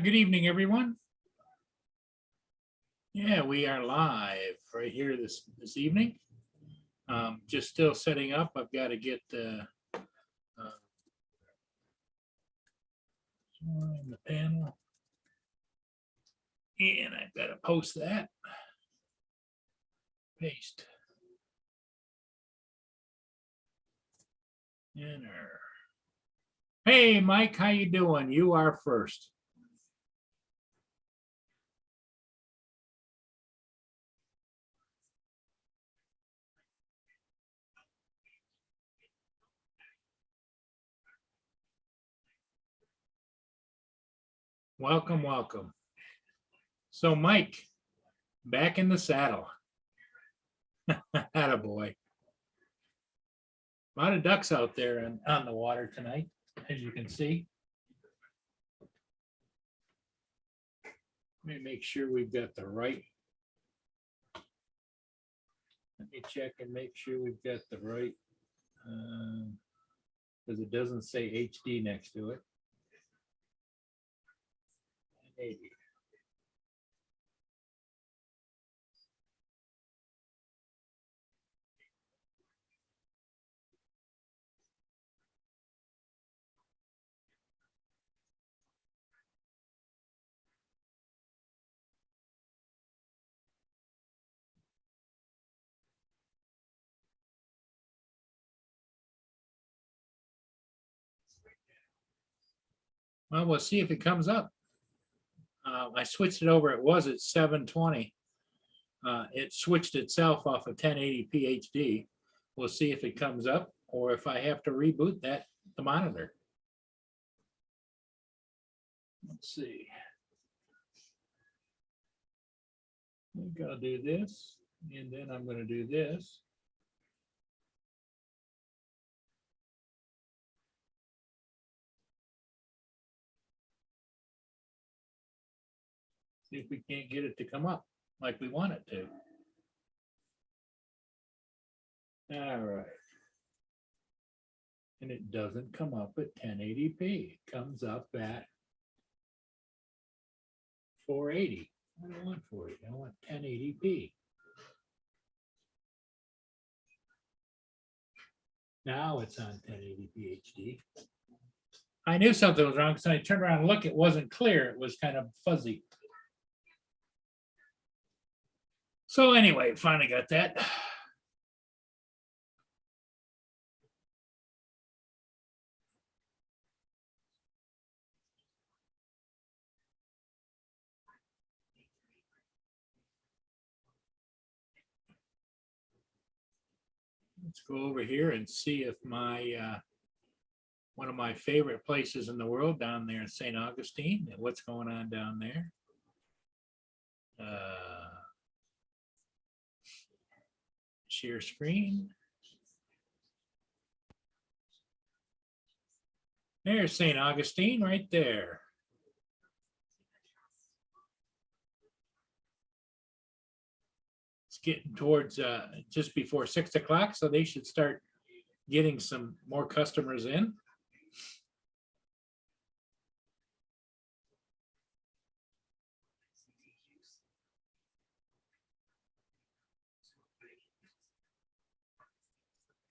Good evening, everyone. Yeah, we are live right here this evening. Just still setting up. I've got to get the panel, and I've got to post that. Paste. Enter. Hey, Mike, how you doing? You are first. Welcome, welcome. So, Mike, back in the saddle. Attaboy. A lot of ducks out there on the water tonight, as you can see. Let me make sure we've got the right. Let me check and make sure we've got the right, because it doesn't say HD next to it. Maybe. Well, we'll see if it comes up. I switched it over. It was at 720. It switched itself off of 1080p HD. We'll see if it comes up or if I have to reboot the monitor. Let's see. I'm gonna do this, and then I'm gonna do this. See if we can't get it to come up like we want it to. All right. And it doesn't come up at 1080p. It comes up at 480. I don't want 480. I want 1080p. Now it's on 1080p HD. I knew something was wrong because I turned around and looked. It wasn't clear. It was kind of fuzzy. So anyway, finally got that. Let's go over here and see if my one of my favorite places in the world down there in St. Augustine, and what's going on down there. Share screen. There's St. Augustine right there. It's getting towards just before 6 o'clock, so they should start getting some more customers in.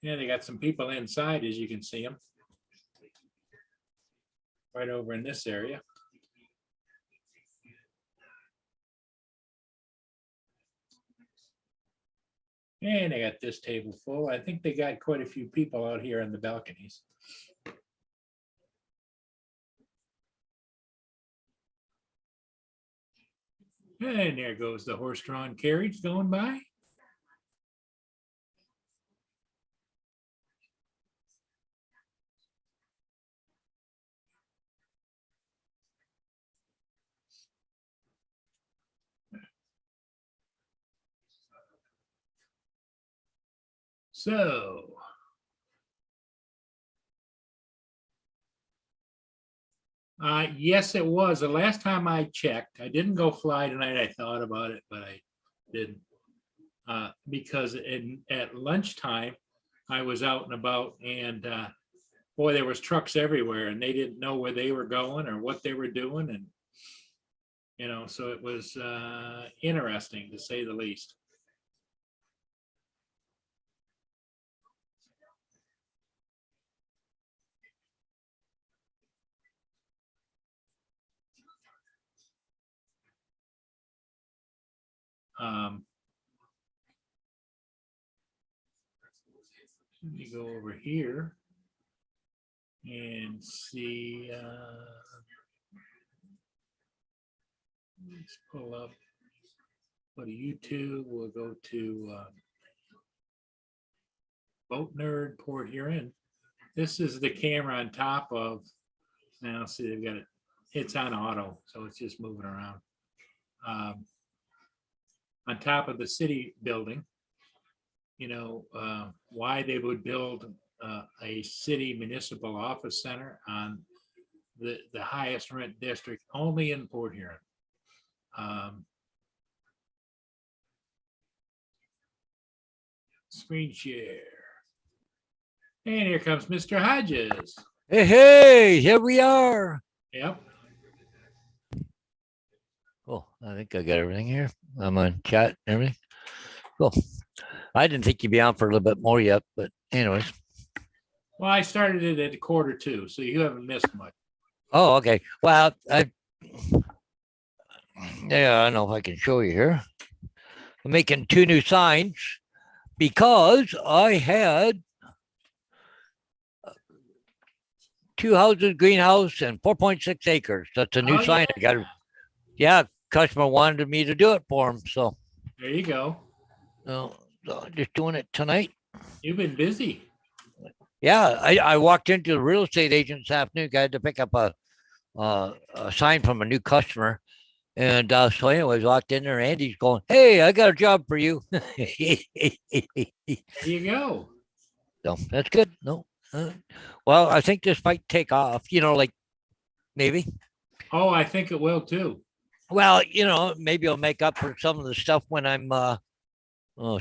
Yeah, they got some people inside, as you can see them. Right over in this area. And they got this table full. I think they got quite a few people out here on the balconies. And there goes the horse-drawn carriage going by. So, Yes, it was. The last time I checked, I didn't go fly tonight. I thought about it, but I didn't. Because at lunchtime, I was out and about and boy, there was trucks everywhere and they didn't know where they were going or what they were doing. And, so it was interesting to say the least. Let me go over here and see. Let's pull up. Go to YouTube. We'll go to Boat Nerd Port Huron. This is the camera on top of. Now, see, they've got it. It's on auto, so it's just moving around. On top of the city building, why they would build a city municipal office center on the highest rent district only in Port Huron. Screen share. And here comes Mr. Hodges. Hey, here we are. Yep. Oh, I think I got everything here. I'm on chat and everything. Cool. I didn't think you'd be on for a little bit more yet, but anyways. Well, I started it at 1:45, so you haven't missed much. Oh, okay. Well, I don't know if I can show you here. I'm making 2 new signs because I had 2 houses, greenhouse, and 4.6 acres. That's a new sign. I got to, customer wanted me to do it for him. So there you go. So just doing it tonight. You've been busy. Yeah, I walked into the real estate agent this afternoon. I had to pick up a sign from a new customer. And so anyways, walked in there. Andy's going, "Hey, I got a job for you." There you go. So that's good. No. Well, I think this might take off, like maybe. Oh, I think it will too. Well, maybe I'll make up for some of the stuff when I'm,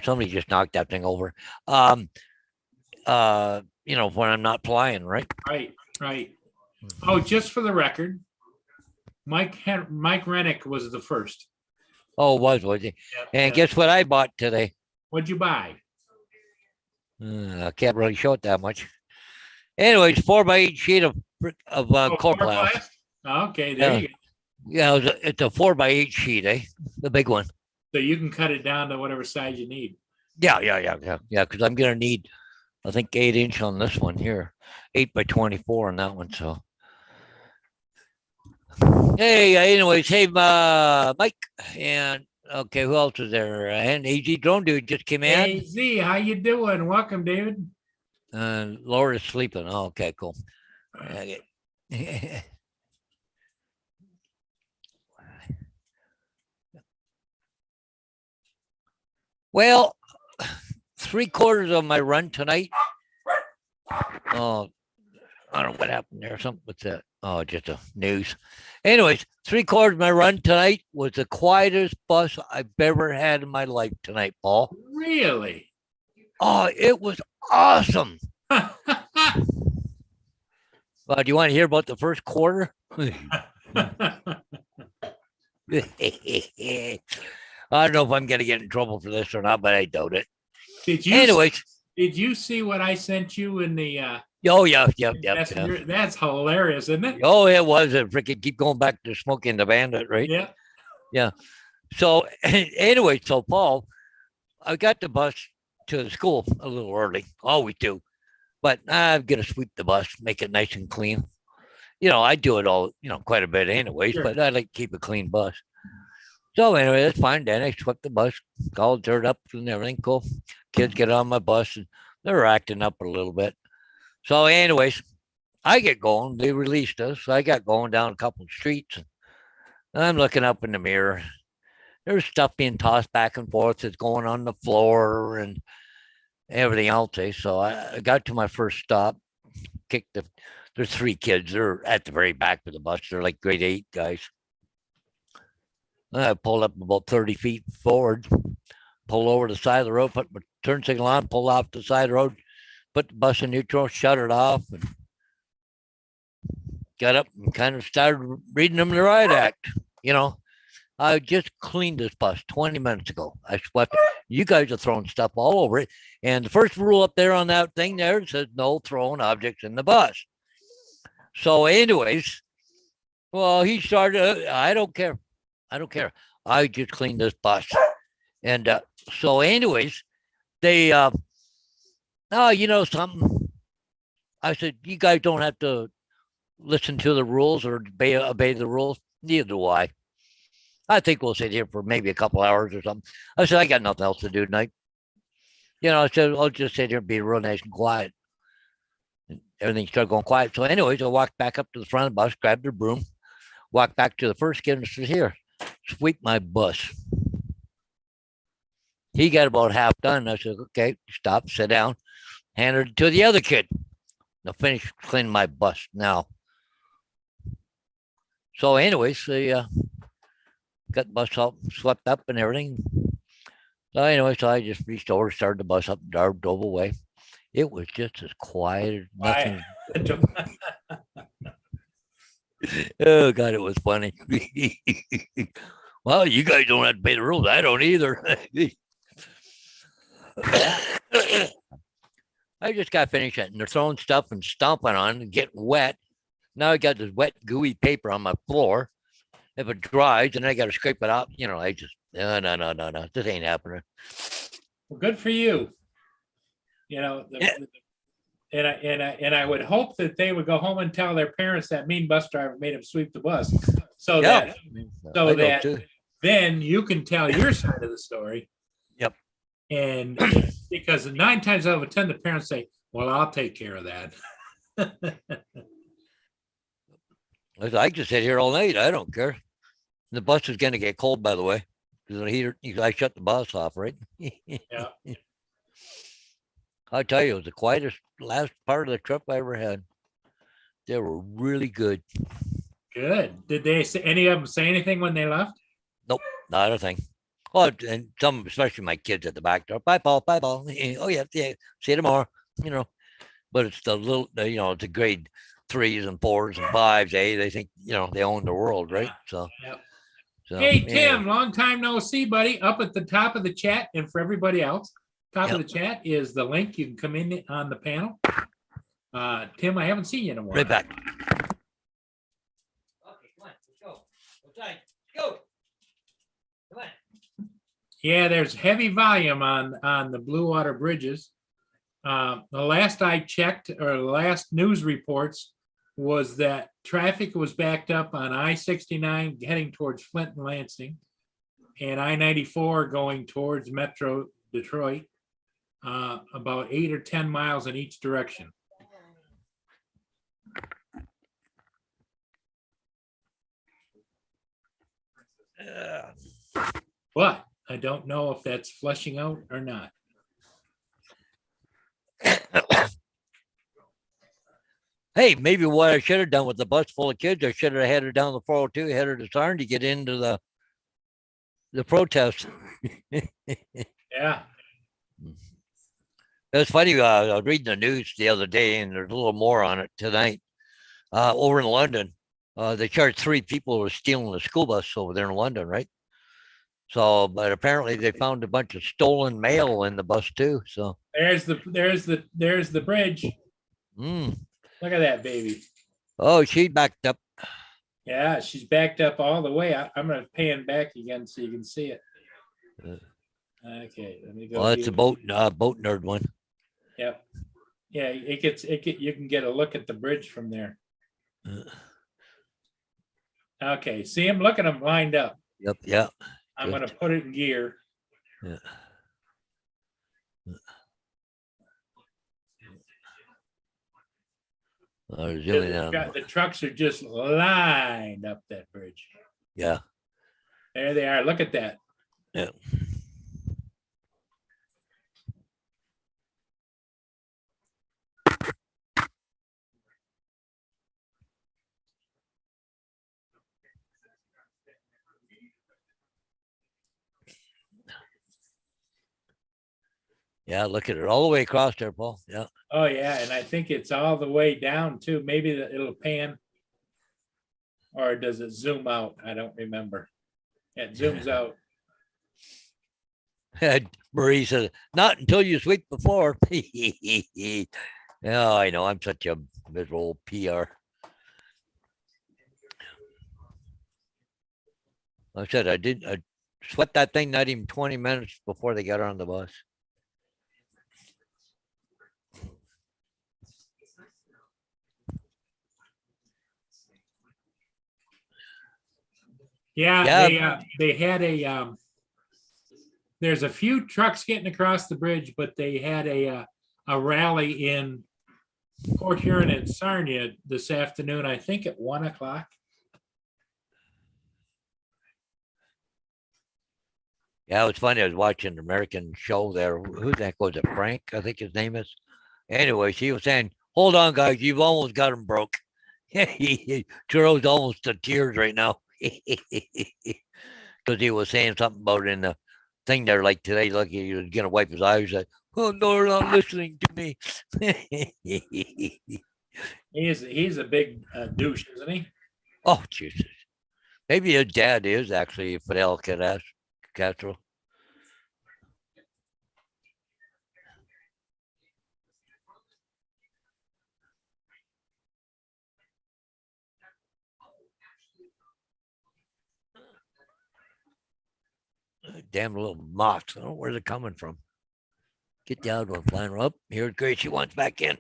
somebody just knocked that thing over. When I'm not flying, right? Right. Oh, just for the record, Mike Rennick was the first. Oh, was he? Yep, and guess what I bought today? What'd you buy? I can't really show it that much. Anyways, 4x8 sheet of Coroplast. Okay, there you go. Yeah, it's a 4x8 sheet, the big one. So you can cut it down to whatever size you need. Yeah. Because I'm gonna need, I think, 8-inch on this one here, 8x24 on that one. So, hey, anyways, hey, Mike, and okay, who else is there? And AZ Drone Dude just came in. AZ, how you doing? Welcome, David. Laura's sleeping. Oh, okay, cool. Okay. Well, 3/4 of my run tonight. Oh, I don't know what happened there. Something with that. Oh, just the news. Anyways, 3/4 of my run tonight was the quietest bus I've ever had in my life tonight, Paul. Really? Oh, it was awesome. Do you want to hear about the first quarter? I don't know if I'm going to get in trouble for this or not, but I doubt it. Did you see what I sent you in the? Oh yeah. That's hilarious, isn't it? Oh, it was. A freaking keep going back to Smokey and the Bandit, right? Yeah. So anyway, so Paul, I got the bus to the school a little early. Always do, but I'm gonna sweep the bus, make it nice and clean. I do it all, quite a bit anyways, sure. But I like to keep a clean bus. So anyway, that's fine. Then I swept the bus, all dirt up and everything. Cool. Kids get on my bus and they're acting up a little bit. So anyways, I get going. They released us. So I got going down a couple of streets. And I'm looking up in the mirror. There's stuff being tossed back and forth. It's going on the floor and everything else. So I got to my first stop, kicked the There's 3 kids. They're at the very back of the bus. They're like grade 8 guys. I pulled up about 30 feet forward, pull over the side of the road, put my turn signal on, pull off the side of the road, put the bus in neutral, shut it off, and got up and kind of started reading them the riot act. You know, I just cleaned this bus 20 minutes ago. I swept it. You guys are throwing stuff all over it. And the first rule up there on that thing there says no throwing objects in the bus. So, anyways, well, he started, I don't care. I just cleaned this bus. And so, anyways, they, oh, you know something? I said, you guys don't have to listen to the rules or obey the rules. Neither do I. I think we'll sit here for maybe a couple hours or something. I said, I got nothing else to do tonight. You know, I said, I'll just sit here and be real nice and quiet. And everything started going quiet. So, anyways, I walked back up to the front of the bus, grabbed the broom, walked back to the first kid and said, here, sweep my bus. He got about half done. I said, okay, stop, sit down, handed it to the other kid. Now finish cleaning my bus now. So, anyways, they got the bus all swept up and everything. So, anyway, so I just reached over, started the bus up, and drove away. It was just as quiet as nothing. Oh, God, it was funny. Well, you guys don't have to pay the rules. I don't either. I just got finished it, and they're throwing stuff and stomping on and getting wet. Now I got this wet, gooey paper on my floor. If it dries, and I got to scrape it out, you know, I just, no. This ain't happening. Well, good for you. You know, and I would hope that they would go home and tell their parents that mean bus driver made them sweep the bus, so that then you can tell your side of the story. Yep. And because 9 times out of 10, the parents say, "Well, I'll take care of that." I just sit here all night. I don't care. The bus is going to get cold, by the way, because the heater. I shut the bus off, right? Yeah. I tell you, it was the quietest last part of the trip I ever had. They were really good. Good. Did they say any of them say anything when they left? Nope, not a thing. Oh, and some, especially my kids at the back door. Bye, Paul. Bye, Paul. Oh yeah. See you tomorrow. You know, but it's the little, you know, it's a grade 3s and 4s and 5s. They think, you know, they own the world, right? So. Yep. So, hey, Tim, long time no see, buddy. Up at the top of the chat, and for everybody else, top of the chat is the link. You can come in on the panel. Tim, I haven't seen you in a while. Right back. Okay, come on, let's go. Let's go. Come on. Yeah, there's heavy volume on the Blue Water bridges. The last I checked, or the last news reports, was that traffic was backed up on I-69 heading towards Flint and Lansing, and I-94 going towards Metro Detroit, about 8 or 10 miles in each direction. But I don't know if that's flushing out or not. Hey, maybe what I should have done with the bus full of kids, I should have headed down the 402, headed to Sarn to get into the protest. Yeah. It was funny. I was reading the news the other day, and there's a little more on it tonight. Over in London, they charged 3 people who were stealing the school bus over there in London, right? So, but apparently they found a bunch of stolen mail in the bus too. So there's the bridge. Look at that baby. Oh, she backed up. Yeah, she's backed up all the way. I'm going to pan back again so you can see it. Okay, let me go. Well, it's a boat nerd one. Yep. Yeah, you can get a look at the bridge from there. Okay, see him? Look at him lined up. Yep, yeah. I'm going to put it in gear. Yeah. The trucks are just lined up that bridge. Yeah. There they are. Look at that. Yeah. Yeah, look at it all the way across there, Paul. Yeah. Oh, yeah, and I think it's all the way down too. Maybe it'll pan. Or does it zoom out? I don't remember. It zooms out. Marie says, not until you sweep before. Yeah, I know. I'm such a miserable PR. I said I swept that thing not even 20 minutes before they got on the bus. Yeah, they had there's a few trucks getting across the bridge, but they had a rally in Port Huron and Sarnia this afternoon, I think at 1:00. Yeah, it was funny. I was watching an American show there. Who the heck was it? Frank, I think his name is. Anyway, she was saying, hold on, guys, you've almost got him broke. Churro's almost to tears right now. Because he was saying something about in the thing there, like today, like he was going to wipe his eyes. Like, oh, no, they're not listening to me. He's a big douche, isn't he? Oh, Jesus. Maybe his dad is actually Fidel Castro. Damn little moths. I don't know where they're coming from. Get the other one flying up. Here's Gracie wants back in.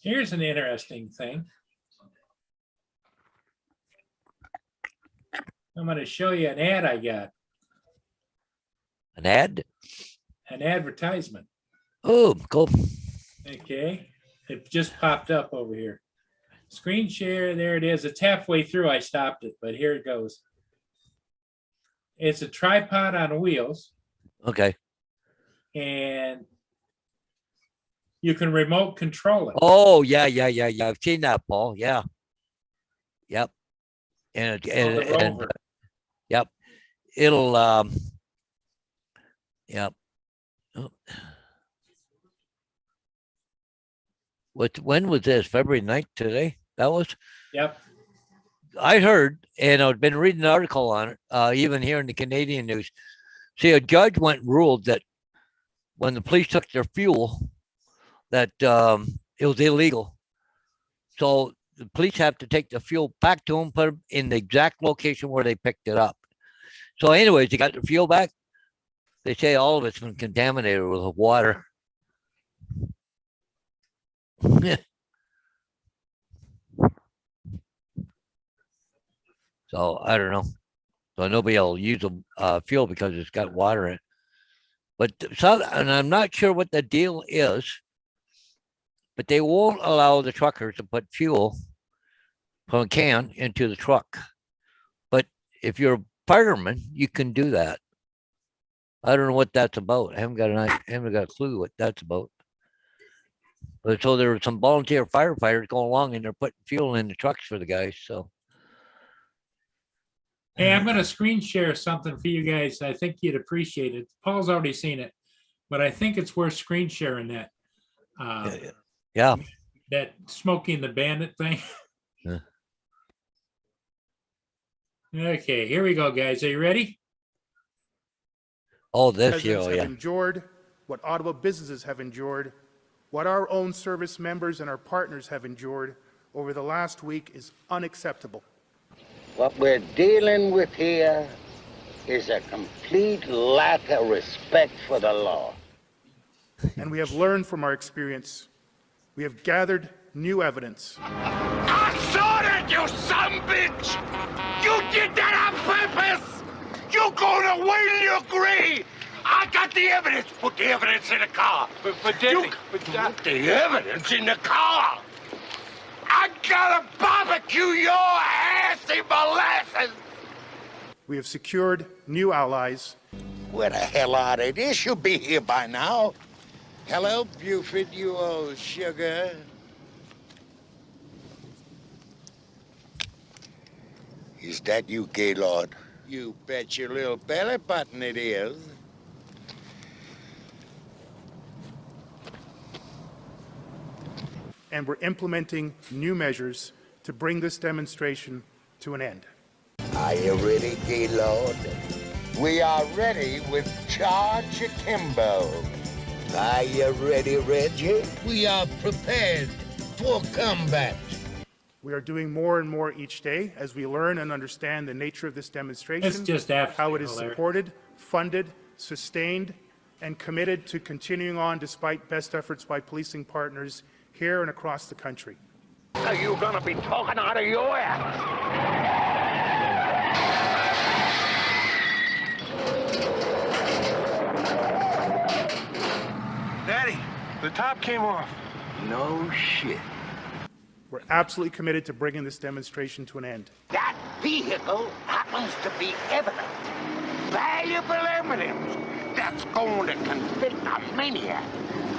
Here's an interesting thing. I'm going to show you an ad I got. An ad? An advertisement. Oh, cool. Okay. It just popped up over here. Screen share, there it is. It's halfway through. I stopped it, but here it goes. It's a tripod on wheels. Okay. And you can remote control it. Oh, yeah. I've seen that, Paul. Yeah. Yep. And yep. It'll yep. Oh. When was this? February 9th today? That was? Yep. I heard, and I've been reading an article on it, even here in the Canadian news. See, a judge went and ruled that when the police took their fuel, that it was illegal. So the police have to take the fuel back to them, put them in the exact location where they picked it up. So anyways, they got the fuel back. They say all of it's been contaminated with water. So I don't know. So nobody will use the fuel because it's got water in it. But and I'm not sure what the deal is, but they won't allow the truckers to put fuel from a can into the truck. But if you're a fireman, you can do that. I don't know what that's about. I haven't got a clue what that's about. But so there were some volunteer firefighters going along and they're putting fuel in the trucks for the guys. So hey, I'm going to screen share something for you guys. I think you'd appreciate it. Paul's already seen it, but I think it's worth screen sharing that. Yeah. That Smokey and the Bandit thing. Yeah. Okay, here we go, guys. Are you ready? Oh, this year, have endured, what Ottawa businesses have endured, what our own service members and our partners have endured over the last week is unacceptable. What we're dealing with here is a complete lack of respect for the law. And we have learned from our experience. We have gathered new evidence. I saw that, you son bitch! You did that on purpose! You're gonna wait till you agree! I got the evidence! Put the evidence in the car! But Deputy, Put the evidence in the car! I gotta barbecue your ass in molasses! We have secured new allies Where the hell are they? They should be here by now. Hello, Buford, you old sugar. Is that you, Gaylord? You bet your little belly button it is. And we're implementing new measures to bring this demonstration to an end. Are you ready, Gaylord? We are ready with Charge Akimbo. Are you ready, Reggie? We are prepared for combat. We are doing more and more each day as we learn and understand the nature of this demonstration, It's just absolutely how it is hilarious. supported, funded, sustained, and committed to continuing on despite best efforts by policing partners here and across the country. Are you gonna be talking out of your ass? Daddy, the top came off. No shit. We're absolutely committed to bringing this demonstration to an end. That vehicle happens to be evidence, valuable evidence that's going to convict a maniac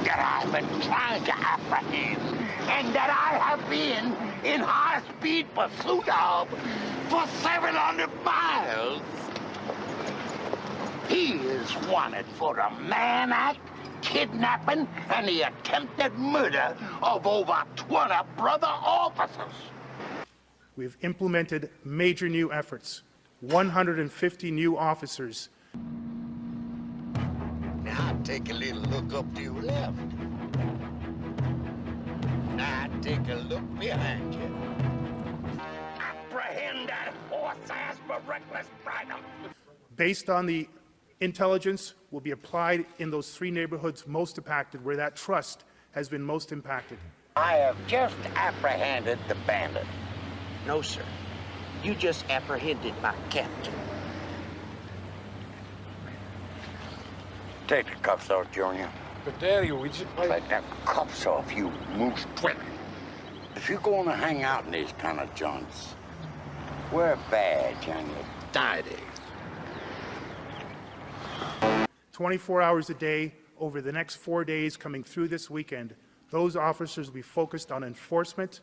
that I've been trying to apprehend and that I have been in high-speed pursuit of for 700 miles. He is wanted for a Mann Act, kidnapping, and the attempted murder of over 20 brother officers. We've implemented major new efforts, 150 new officers. Now take a little look up to your left. Now take a look behind you. Apprehend that horse ass for reckless driving. Based on the intelligence, will be applied in those 3 neighborhoods most impacted, where that trust has been most impacted. I have just apprehended the bandit. No, sir. You just apprehended my captain. Take the cuffs off, Junior. But Daddy, we just... Take the cuffs off, you moose twit. If you're going to hang out in these kind of joints, wear a badge on your thigh. 24 hours a day over the next 4 days coming through this weekend, those officers will be focused on enforcement,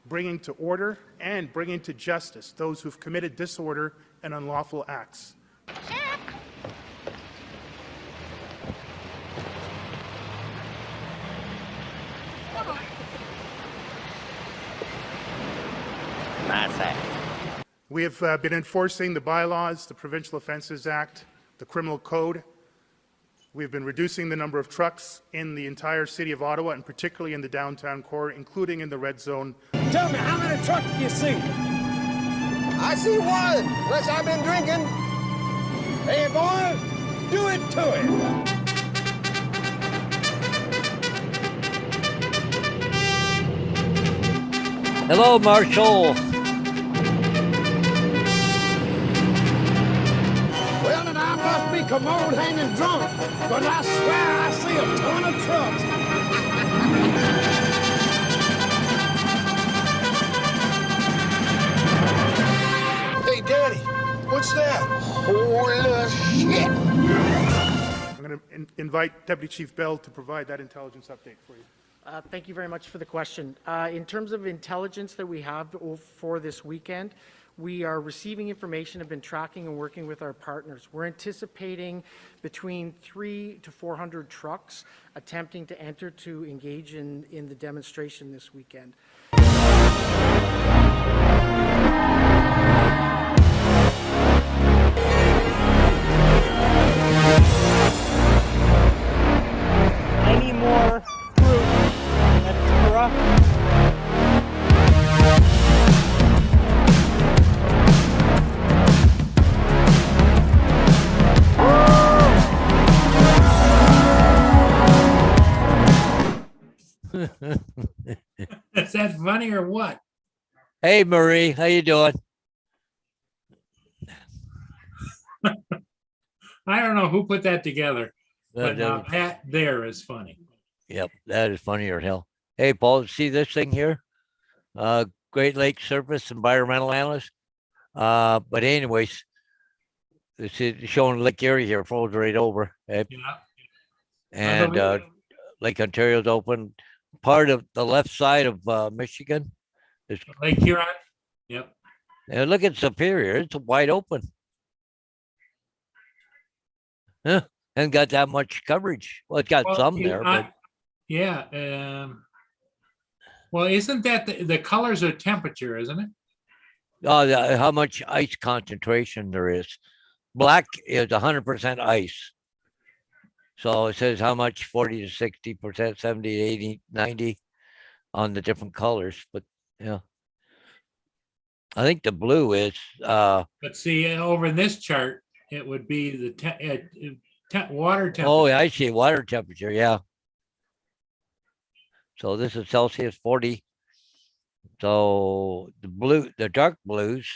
bringing to order, and bringing to justice those who've committed disorder and unlawful acts. Nice act. We have been enforcing the bylaws, the Provincial Offences Act, the Criminal Code. We've been reducing the number of trucks in the entire city of Ottawa, and particularly in the downtown core, including in the red zone. Tell me, how many trucks do you see? I see one, unless I've been drinking. Hey, boy, do it to him. Hello, Marshall. Well, then I must be commode hanging drunk, but I swear I see a ton of trucks. Hey, Daddy, what's that? Holy shit! I'm going to invite Deputy Chief Bell to provide that intelligence update for you. Thank you very much for the question. In terms of intelligence that we have for this weekend, we are receiving information, have been tracking and working with our partners. We're anticipating between 300 to 400 trucks attempting to enter to engage in the demonstration this weekend. Any more fruit that's corrupt? Is that funny or what? Hey, Marie, how you doing? I don't know who put that together, That- but now Pat there is funny. Yep, that is funny as hell. Hey, Paul, see this thing here? Great Lakes Surface Environmental Analyst. But anyways, it's showing Lake Erie here, flows right over. Yeah. And believe Lake Ontario's open. Part of the left side of Michigan is. Lake Huron. Yep. And look at Superior; it's wide open. Huh? And got that much coverage. Well, it's got some there, but yeah. Well, isn't that the colors are temperature, isn't it? how much ice concentration there is. Black is 100% ice. So it says how much 40 to 60%, 70 to 80, 90 on the different colors. But yeah, I think the blue is. But see, over in this chart, it would be the water temperature. Oh, yeah, I see water temperature. Yeah. So this is Celsius 40. So the dark blues,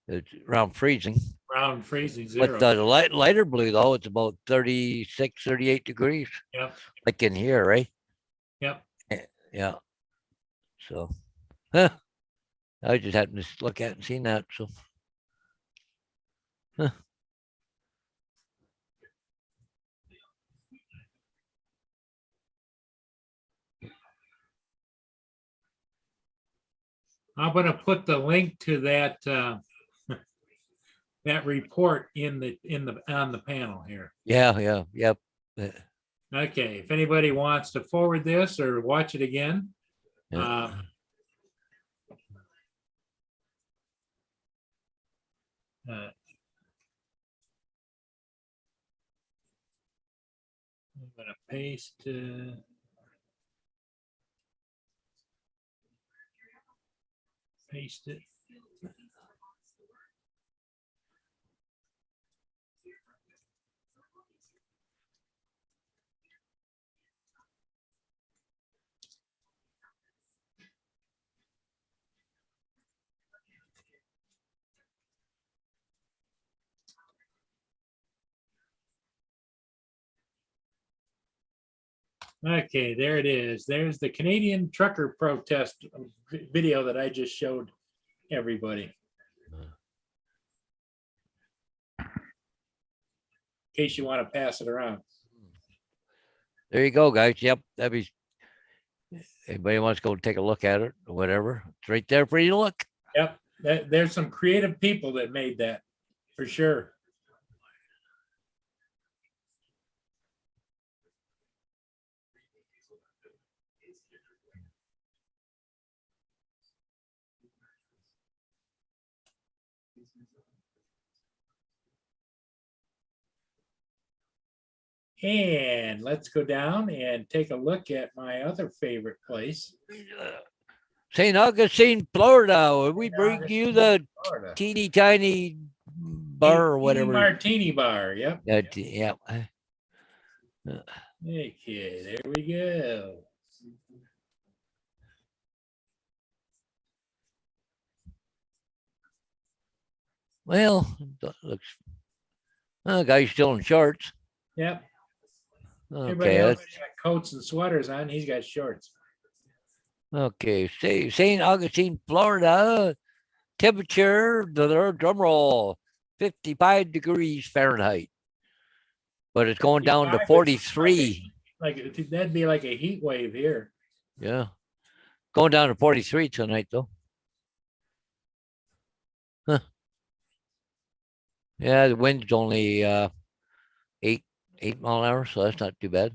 it's around freezing. Around freezing zero. But the lighter blue, though, it's about 36, 38 degrees. Yep. Like in here, right? Yep. Yeah. So, I just happened to look at it and seen that. So, I'm going to put the link to that that report on the panel here. yeah. Yep. Okay, if anybody wants to forward this or watch it again, Yeah. I'm going to paste. Paste it. Okay, there it is. There's the Canadian trucker protest video that I just showed everybody. In case you want to pass it around. There you go, guys. Yep. That'd be. Anybody wants to go take a look at it or whatever? It's right there for you to look. Yep, there's some creative people that made that for sure. And let's go down and take a look at my other favorite place. St. Augustine, Florida. We bring you the Florida. teeny tiny bar or whatever. Martini bar. Yep. Yeah. Okay, there we go. Well, looks. Guy's still in shorts. Yep. Everybody Okay. else got coats and sweaters on. He's got shorts. Okay. St. Augustine, Florida. Temperature, drum roll, 55 degrees Fahrenheit. But it's going down to 43. Like that'd be like a heat wave here. Yeah. Going down to 43 tonight, though. Huh. Yeah, the wind's only 8 mile an hour, so that's not too bad.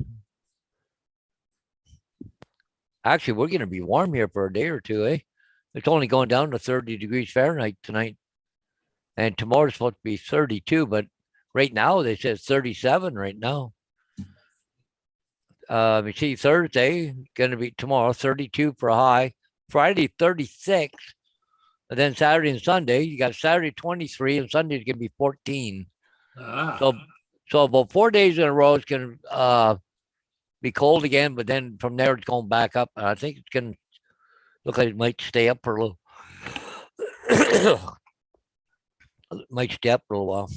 Actually, we're going to be warm here for a day or two, eh? It's only going down to 30 degrees Fahrenheit tonight. And tomorrow's supposed to be 32, but right now they said 37 right now. You see, Thursday, going to be tomorrow, 32 for a high. Friday, 36. And then Saturday and Sunday, you got Saturday 23 and Sunday's going to be 14. So about 4 days in a row, it's going to be cold again, but then from there, it's going back up. And I think it's going to look like it might stay up for a little. It might stay up for a little while.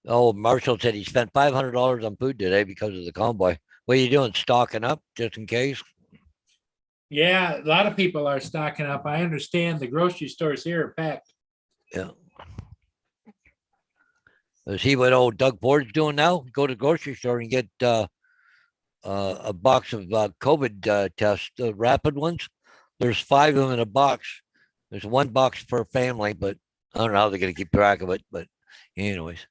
Oh, Marshall said he spent $500 on food today because of the convoy. What are you doing? Stocking up just in case? Yeah, a lot of people are stocking up. I understand the grocery stores here are packed. Yeah. See what old Doug Ford's doing now? Go to the grocery store and get a box of COVID tests, the rapid ones. There's 5 of them in a box. There's 1 box per family, but I don't know how they're going to keep track of it. But anyways.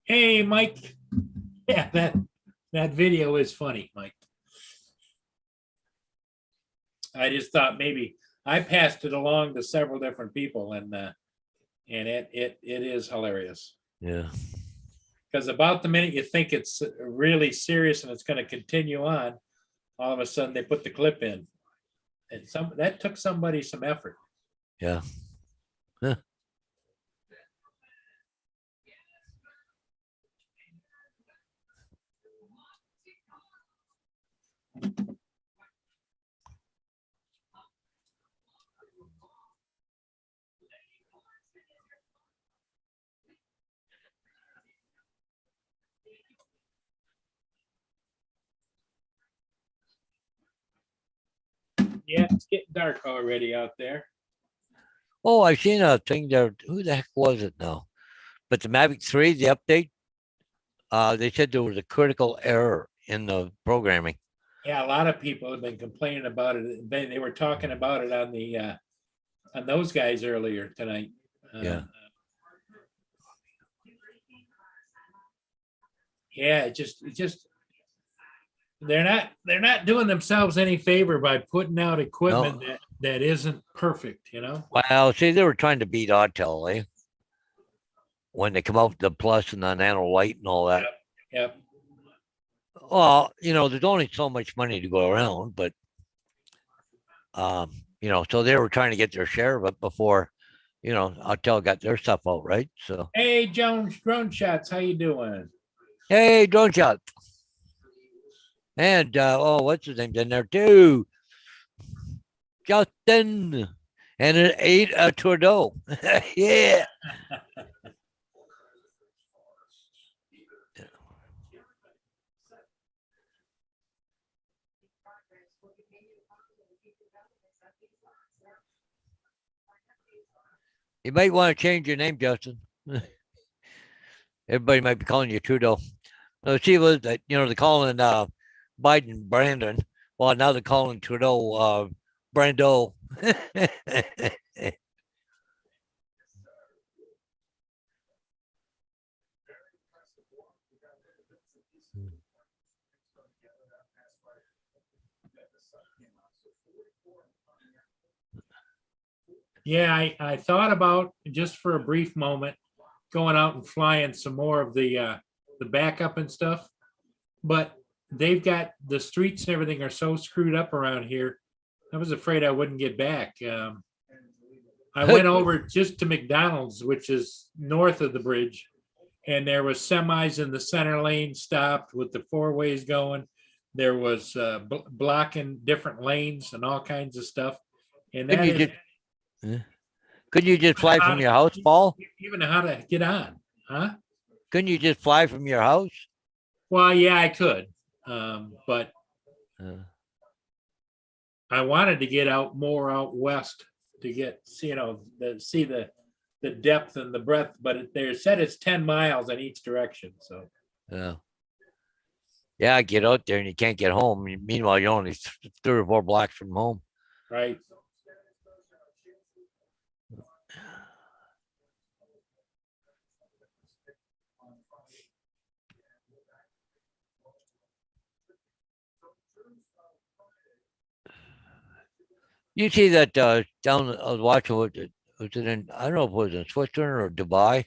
Hey, Mike. Yeah, that video is funny, Mike. I just thought maybe I passed it along to several different people, and it is hilarious. Yeah. Because about the minute you think it's really serious and it's going to continue on, all of a sudden they put the clip in, and that took somebody some effort. Yeah. Huh. Yeah, it's getting dark already out there. Oh, I seen a thing there. Who the heck was it now? But the Mavic 3, the update, they said there was a critical error in the programming. Yeah, a lot of people have been complaining about it. They were talking about it on the on those guys earlier tonight. Yeah. Yeah, it just they're not doing themselves any favor by putting out equipment that isn't perfect, you know. Well, see, they were trying to beat Autel, when they come out with the Plus and the Nano Light and all that. Yep. Well, there's only so much money to go around, but so they were trying to get their share of it before, Autel got their stuff out, right? So hey, Jones, Drone Shots, how you doing? Hey, Drone Shot. And what's his name's in there too? Justin. And it ate a Trudeau. Yeah. You might want to change your name, Justin. Everybody might be calling you Trudeau. No, see, was that they're calling Biden Brandon. Well, now they're calling Trudeau Brando. Yeah, I thought about, just for a brief moment, going out and flying some more of the backup and stuff, but they've got the streets and everything are so screwed up around here. I was afraid I wouldn't get back. I went over just to McDonald's, which is north of the bridge, and there was semis in the center lane stopped with the 4-ways going. There was blocking different lanes and all kinds of stuff. And that couldn't you just fly from your house, Paul? Even how to get on, huh? Couldn't you just fly from your house? Well, yeah, I could, but I wanted to get out more out west to get, see the depth and the breadth. But they said it's 10 miles in each direction. So yeah, get out there and you can't get home. Meanwhile, you're only 3 or 4 blocks from home. Right. You see that down? I was watching. Was it in? I don't know if it was in Switzerland or Dubai.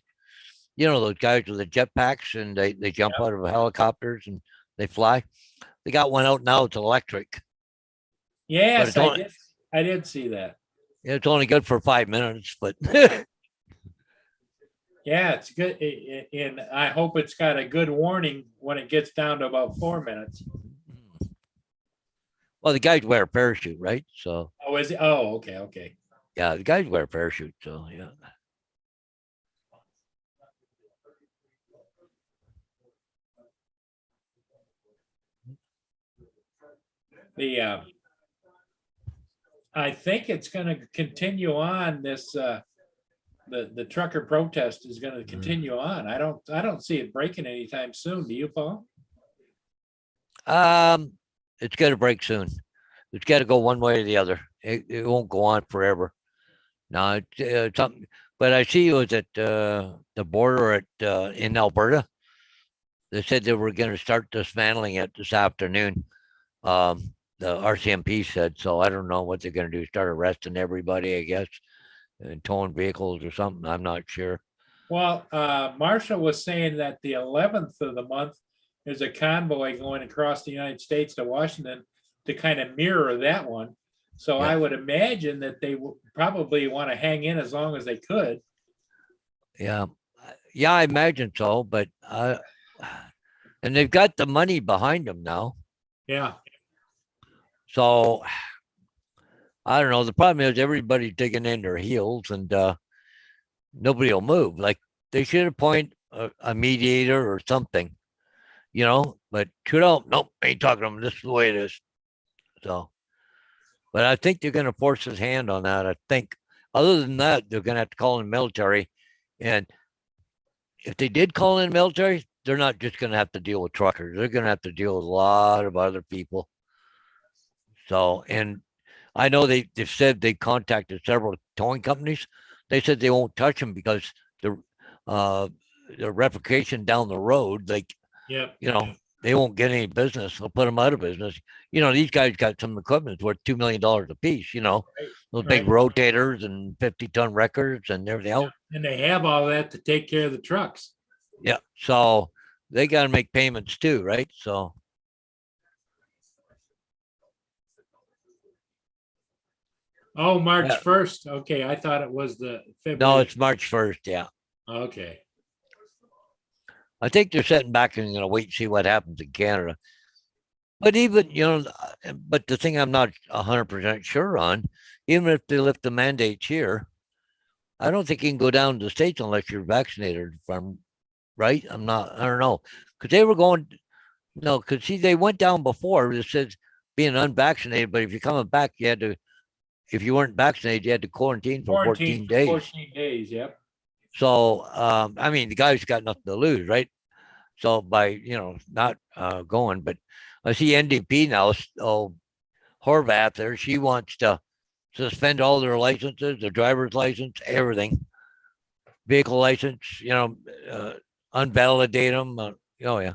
Those guys with the jetpacks and they jump out of helicopters and they fly. They got one out now. It's electric. Yes, I did see that. Yeah, it's only good for 5 minutes, but yeah, it's good. And I hope it's got a good warning when it gets down to about 4 minutes. Well, the guys wear a parachute, right? So. Oh, is it? Oh, okay. Yeah, the guys wear a parachute, so yeah. The, I think it's gonna continue on this, the trucker protest is gonna continue on. I don't see it breaking anytime soon. Do you, Paul? It's got to break soon. It's got to go one way or the other. It won't go on forever. No, it's something. But I see it was at the border at in Alberta. They said they were going to start dismantling it this afternoon. The RCMP said so. I don't know what they're going to do. Start arresting everybody, I guess, and towing vehicles or something. I'm not sure. Well, Marshall was saying that the 11th of the month there's a convoy going across the United States to Washington to kind of mirror that one. So Yeah. I would imagine that they will probably want to hang in as long as they could. Yeah, yeah, I imagine so. But and they've got the money behind them now. Yeah. So I don't know. The problem is everybody's digging in their heels, and nobody will move. Like they should appoint a mediator or something, you know. But Trudeau, nope, ain't talking to them. This is the way it is. So, but I think they're going to force his hand on that. I think. Other than that, they're going to have to call in the military, and if they did call in the military, they're not just going to have to deal with truckers. They're going to have to deal with a lot of other people. So, and I know they've said they contacted several towing companies. They said they won't touch them because the replication down the road, like, Yeah. you know, they won't get any business. They'll put them out of business. You know, these guys got some equipment worth $2 million a piece, you know, those big rotators and 50-ton records and everything else. And they have all that to take care of the trucks. Yeah. So they got to make payments too, right? So. Oh, March Yeah. 1st. Okay, I thought it was the February. No, it's March 1st. Yeah. Okay. I think they're sitting back and going to wait and see what happens in Canada. But even, you know, but the thing I'm not 100% sure on, even if they lift the mandates here, I don't think you can go down to the States unless you're vaccinated. If I'm right, I don't know. Because they were going, no, because see, they went down before. It says being unvaccinated, but if you're coming back, you had to, if you weren't vaccinated, you had to quarantine for 14 days. 14 days, yep. So, I mean, the guy's got nothing to lose, right? So by, you know, not going, but I see NDP now, Horvath there, she wants to suspend all their licenses, their driver's license, everything, vehicle license, you know, unvalidate them. Oh, yeah.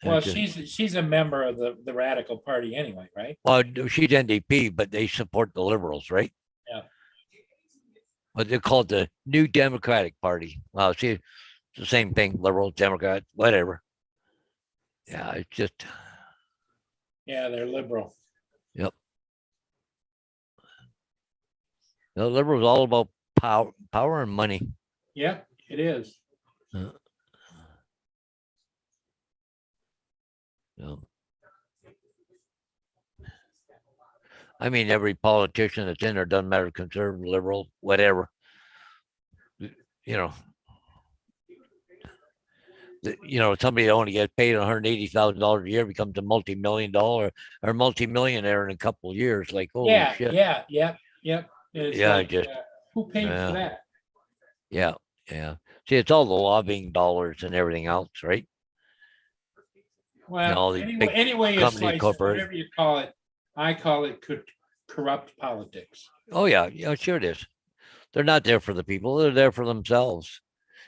Well, she's a member of the Radical Party anyway, right? Well, she's NDP, but they support the Liberals, right? Yeah. But they're called the New Democratic Party. Well, see, it's the same thing, Liberals, Democrats, whatever. Yeah, it's just. Yeah, they're liberal. Yep. The Liberals all about power and money. Yep, it is. Yeah. I mean, every politician that's in there, doesn't matter, conservative, liberal, whatever. You know, somebody that only gets paid $180,000 a year becomes a multi-million-dollar or multi-millionaire in a couple of years. Like, holy shit. Yeah. It's Yeah, like, who paid for that? Yeah. See, it's all the lobbying dollars and everything else, right? Well, all these big anyway, you company slice it, corporate- whatever you call it, I call it corrupt politics. Oh, yeah, sure it is. They're not there for the people. They're there for themselves.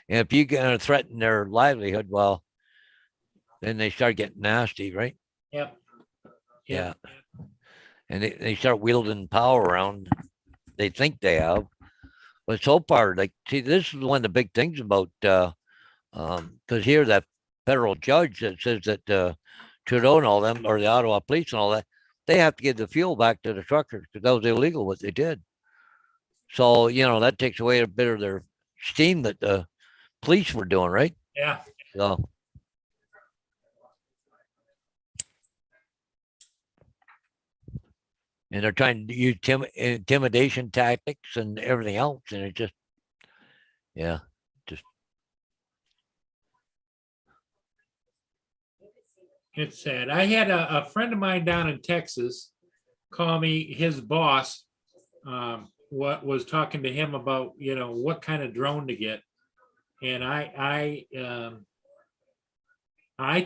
And if you can threaten their livelihood, well, then they start getting nasty, right? Yep. Yeah. And they start wielding power around. They think they have. But so far, like, see, this is one of the big things about, because here that federal judge that says that Trudeau and all them, or the Ottawa police and all that, they have to give the fuel back to the truckers because that was illegal what they did. So, you know, that takes away a bit of their steam that the police were doing, right? Yeah. So. And they're trying to use intimidation tactics and everything else. And it just, yeah, just. It's sad. I had a friend of mine down in Texas call me, his boss, what was talking to him about, what kind of drone to get. And I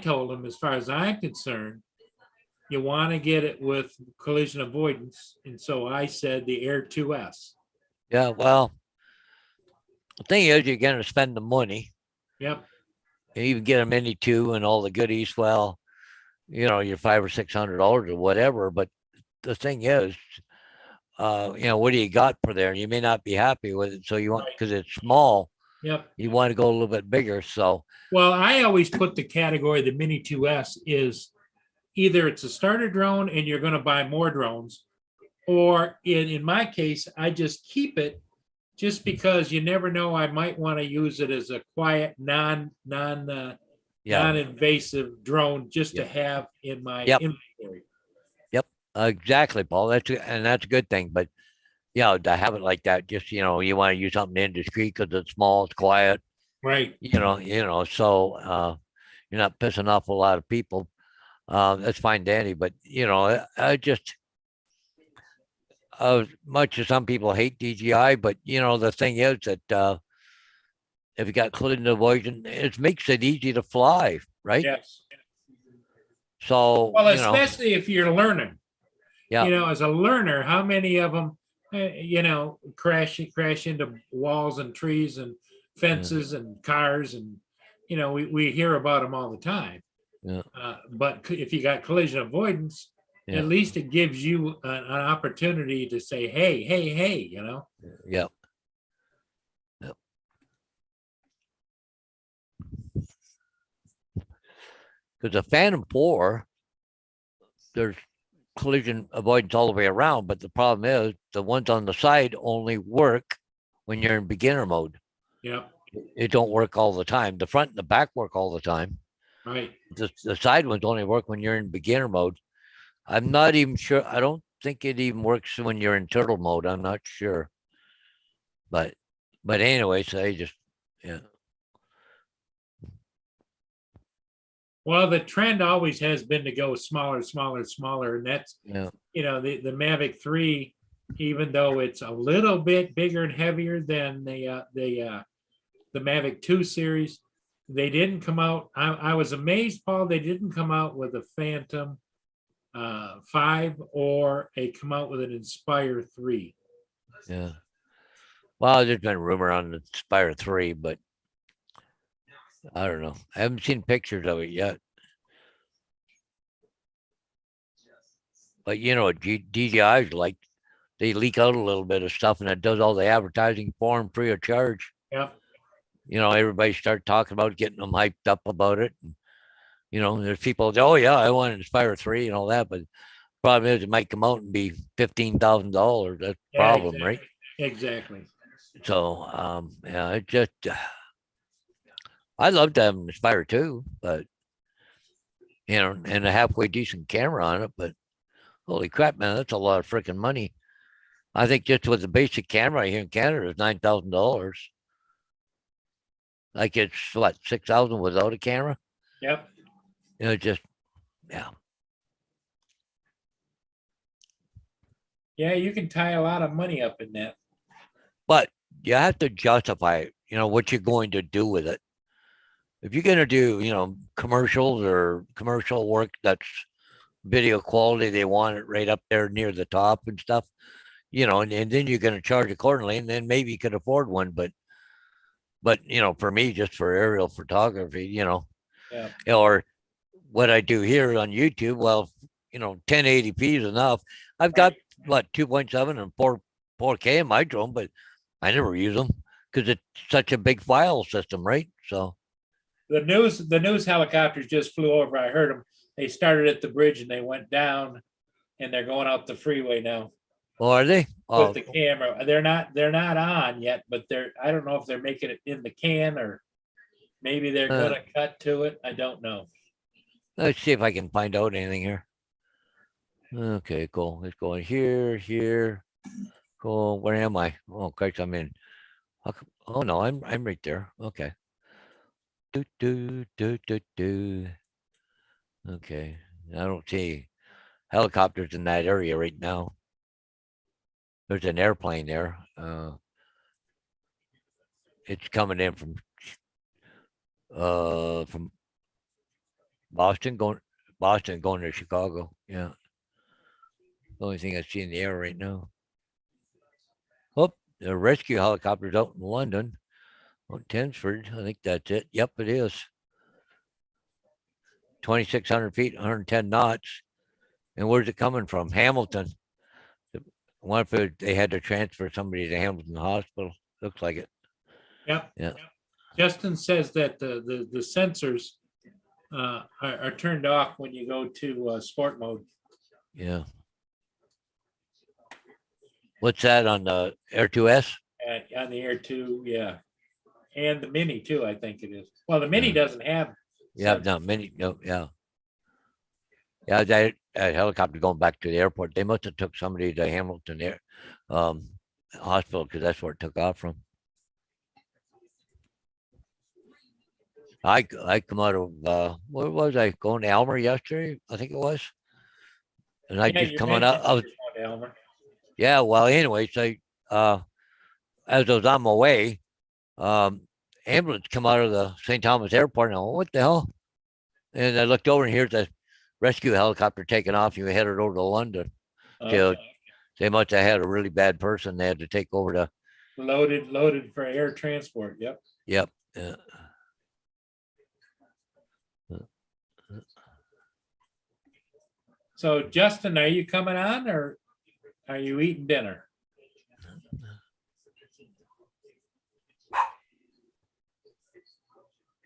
told him, as far as I'm concerned, you want to get it with collision avoidance. And so I said the Air 2S. Yeah, well, the thing is, you're going to spend the money. Yep. And even get a Mini 2 and all the goodies. Well, you're $500 or $600 or whatever. But the thing is, what do you got for there? You may not be happy with it. So you want, because it's small. Yep. You want to go a little bit bigger. So, well, I always put the category, the Mini 2S is either it's a starter drone and you're going to buy more drones, or in my case, I just keep it just because you never know. I might want to use it as a quiet, non-invasive drone just to have in my inventory. Yep, exactly, Paul. That's a good thing. But to have it like that, just you want to use something indiscreet because it's small, it's quiet, right? So you're not pissing off a lot of people. That's fine, Danny. But I just. Much as some people hate DJI, but the thing is that if you got collision avoidance, it makes it easy to fly, right? Yes. So well, especially if you're learning. Yeah. As a learner, how many of them, crash into walls and trees and fences and cars, and we hear about them all the time. Yeah. But if you got collision avoidance. Yeah. At least it gives you an opportunity to say, hey. Yep. Because the Phantom 4, there's collision avoidance all the way around, but the problem is the ones on the side only work when you're in beginner mode. Yep. It don't work all the time. The front and the back work all the time. Right. The side ones only work when you're in beginner mode. I'm not even sure. I don't think it even works when you're in turtle mode. I'm not sure. But anyways, Well, the trend always has been to go smaller, and that's the Mavic 3, even though it's a little bit bigger and heavier than the Mavic 2 series, they didn't come out. I was amazed, Paul. They didn't come out with a Phantom 5 or come out with an Inspire 3. Yeah. Well, there's been rumor on the Inspire 3, but I don't know. I haven't seen pictures of it yet. But DJI's like, they leak out a little bit of stuff and it does all the advertising for them free of charge. Yep. Everybody start talking about getting them hyped up about it. And, there's people that, oh yeah, I want an Inspire 3 and all that, but the problem is it might come out and be $15,000. That's the problem, exactly. right? Exactly. So, it just, I'd love to have an Inspire 2, but, and a halfway decent camera on it, but holy crap, man, that's a lot of freaking money. I think just with the basic camera here in Canada is $9,000. Like it's what, $6,000 without a camera? Yep. Just, yeah. Yeah, you can tie a lot of money up in that. But you have to justify, what you're going to do with it. If you're going to do, commercials or commercial work that's video quality, they want it right up there near the top and stuff, and then you're going to charge accordingly, and then maybe you could afford one. But for me, just for aerial photography, yeah. Or what I do here on YouTube, well, 1080p is enough. I've got 2.7 and 4K in my drone, but I never use them because it's such a big file system, right? So the news helicopters just flew over. I heard them. They started at the bridge and they went down, and they're going out the freeway now. Oh, are they? With the camera. They're not on yet, but I don't know if they're making it in the can or maybe they're gonna cut to it. I don't know. Let's see if I can find out anything here. Okay, cool. Let's go in here. Cool. Where am I? Oh, Christ, I'm in. Oh no, I'm right there. Okay. Okay. I don't see helicopters in that area right now. There's an airplane there. It's coming in from Boston going to Chicago. Yeah. The only thing I see in the air right now. Oh, the rescue helicopter's out in London. Oh, Tensford. I think that's it. Yep, it is. 2,600 feet, 110 knots. And where's it coming from? Hamilton. I wonder if they had to transfer somebody to Hamilton Hospital. Looks like it. Yep. Yeah. Justin says that the sensors are turned off when you go to sport mode. Yeah. What's that on the Air 2S? On the Air 2, yeah. And the Mini too, I think it is. Well, the Mini doesn't have. Yeah, no, Mini, no, yeah. Yeah, that helicopter going back to the airport. They must have took somebody to Hamilton Air Hospital because that's where it took off from. I come out of where was I going to Elmer yesterday? I think it was, and I just come on out. I was, Elmer. Yeah, well, anyways, as I was on my way, ambulance come out of the St. Thomas Airport, and I went, what the hell? And I looked over, and here's a rescue helicopter taking off. You headed over to London. So they must have had a really bad person. They had to take over to loaded for air transport. Yep. Yep. Yeah. So, Justin, are you coming on or are you eating dinner?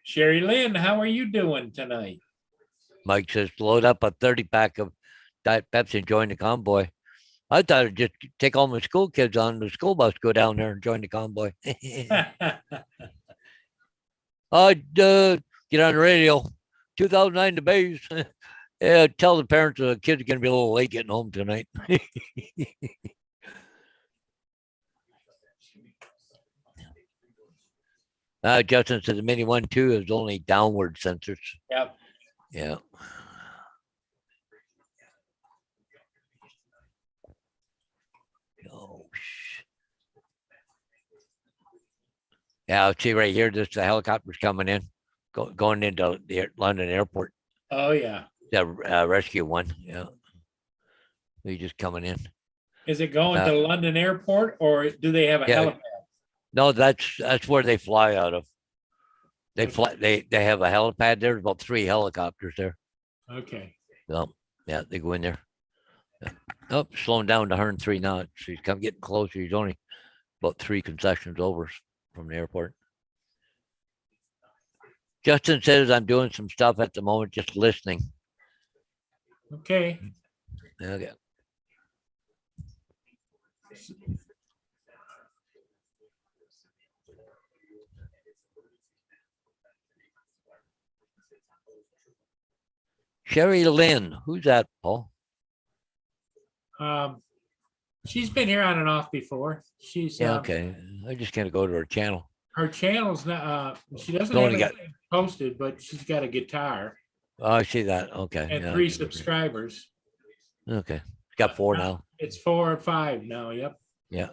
Sherry Lynn, how are you doing tonight? Mike says, load up a 30-pack of Diet Pepsi and join the convoy. I thought I'd just take all my school kids on the school bus, go down there and join the convoy. I'd get on the radio, 2009 to base. Yeah, tell the parents the kids are going to be a little late getting home tonight. Justin says the Mini 1-2 is only downward sensors. Yep. Yeah. Oh, yeah, I'll see right here. This the helicopter's coming in, going into the London airport. Oh yeah. The rescue one. Yeah. He's just coming in. Is it going to London airport or do they have a helipad? No, that's where they fly out of. They fly. They have a helipad. There's about 3 helicopters there. Okay. So yeah, they go in there. Yeah. Oh, slowing down to 103 knots. He's getting closer. He's only about 3 concessions over from the airport. Justin says I'm doing some stuff at the moment, just listening. Okay. Okay. Sherry Lynn, who's that, Paul? She's been here on and off before. She's okay. I just can't go to her channel. Her channel's not. She doesn't have anything posted, but she's got a guitar. Oh, I see that. Okay. And 3 subscribers. Okay. It's got 4 now. It's 4 or 5 now. Yep. Yeah.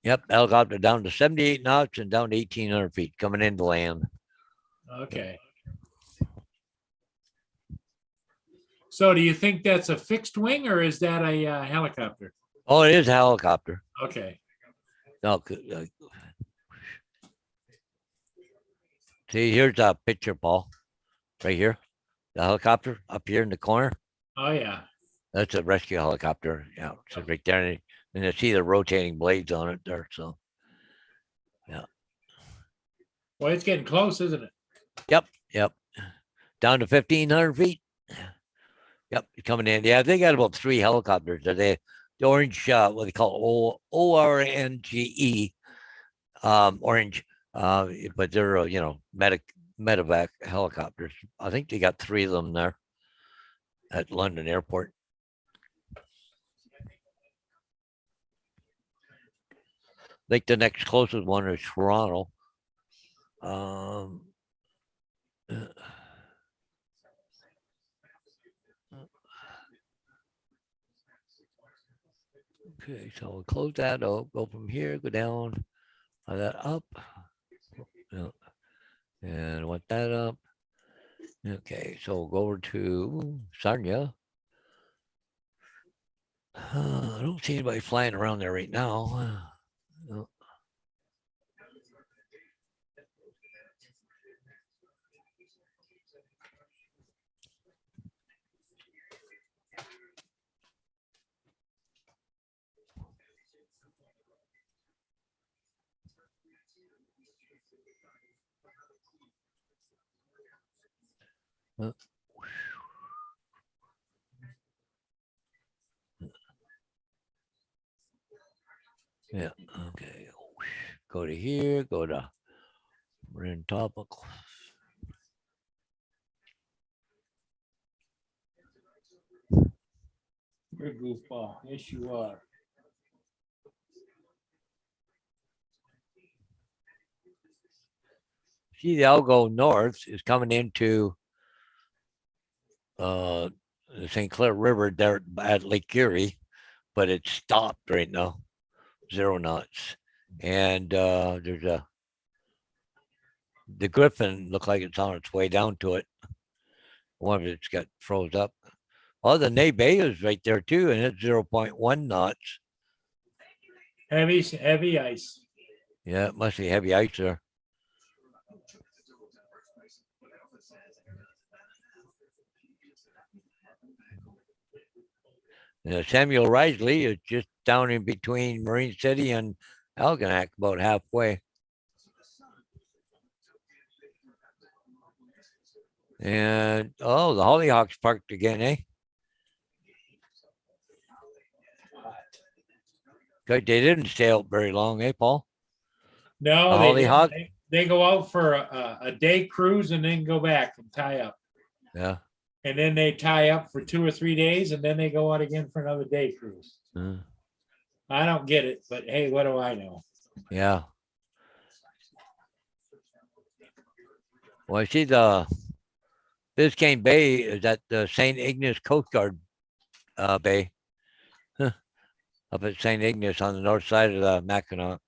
Yep. Helicopter down to 78 knots and down to 1,800 feet coming into land. Okay. So do you think that's a fixed wing or is that a helicopter? Oh, it is a helicopter. Okay. No. See, here's a picture, Paul. Right here. The helicopter up here in the corner. Oh, yeah. That's a rescue helicopter. Yeah. So right there. And you see the rotating blades on it there. So, yeah. Well, it's getting close, isn't it? Yep. Yep. Down to 1,500 feet. Yep. Coming in. Yeah. They got about 3 helicopters. The orange, what they call ORNGE, orange. But they're, medevac helicopters. I think they got 3 of them there at London Airport. I think the next closest one is Toronto. Um, okay, so we'll close that up, go from here, go down, that up. Yeah. And want that up. Okay, so we'll go over to Sarnia. I don't see anybody flying around there right now. No. Yeah, okay. Go to here, go to Marin Topical. You're a goofball. Yes, you are. See, the Algo North is coming into the St. Clair River there at Lake Erie, but it's stopped right now, 0 knots. And there's the Griffin looked like it's on its way down to it. One of it's got froze up. Oh, the Nay Bay is right there too, and it's 0.1 knots. Heavy ice. Yeah, it must be heavy ice there. Samuel Risley is just down in between Marine City and Algonac, about halfway. And oh, the Hollyhawks parked again, eh? Good, they didn't stay out very long, eh, Paul? No, The Hollyhock? they go out for a day cruise and then go back and tie up. Yeah. And then they tie up for 2 or 3 days and then they go out again for another day cruise. I don't get it, but hey, what do I know? Yeah. Well, I see the Biscayne Bay is at the St. Ignace Coast Guard Bay. Up at St. Ignace on the north side of the Mackinac.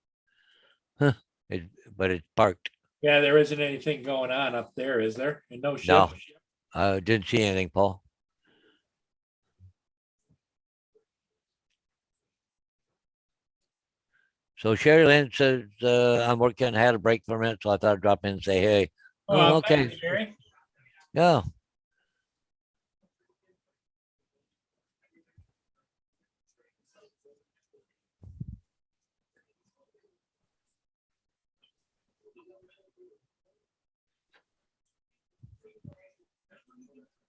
But it's parked. Yeah, there isn't anything going on up there, is there? And no ships? No, I didn't see anything, Paul. So Sherry Lynn says, I'm working, had a break for a minute, so I thought I'd drop in and say, hey. Oh, okay. Thanks, Jerry. Yeah.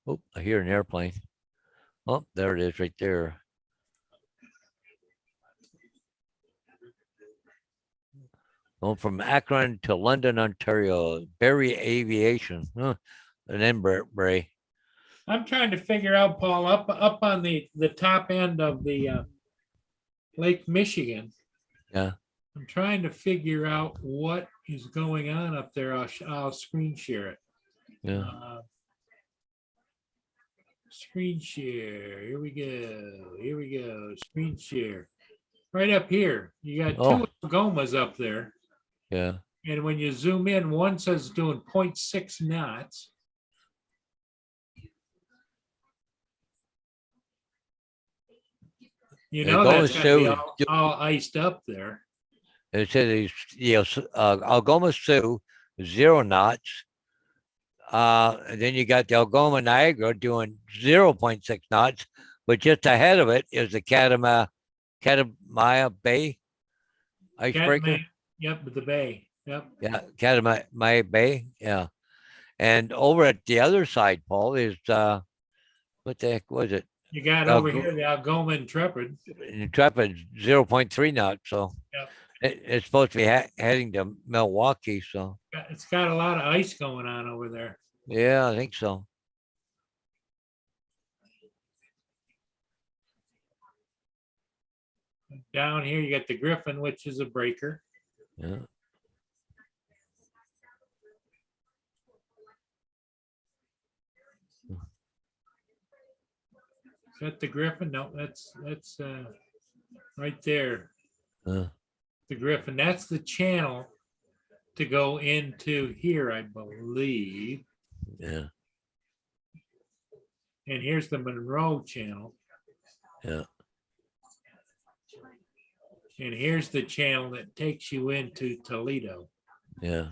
Oh, I hear an airplane. Oh, there it is right there. Going from Akron to London, Ontario. Berry Aviation. An Embraer. I'm trying to figure out, Paul, up on the top end of the Lake Michigan. Yeah. I'm trying to figure out what is going on up there. I'll screen share it. Yeah. Screen share. Here we go. Here we go. Screen share. Right up here. You got two Algomas up there. Yeah. And when you zoom in, one says doing 0.6 knots. You know that's gotta be all iced up there. It says Algoma Sioux, 0 knots. And then you got the Algoma Niagara doing 0.6 knots, but just ahead of it is the Katmai Bay icebreaker. Yep, with the bay. Yep. Yeah, Katmai Bay. Yeah. And over at the other side, Paul, is what the heck was it? You got over here the Algoma Intrepid. Intrepid 0.3 knots. So yep. It's supposed to be heading to Milwaukee. So it's got a lot of ice going on over there. Yeah, I think so. Down here, you got the Griffin, which is a breaker. Yeah. that the Griffin? No, that's right there. Uh, The Griffin. That's the channel to go into here, I believe. yeah, And here's the Monroe channel. yeah. And here's the channel that takes you into Toledo. Yeah.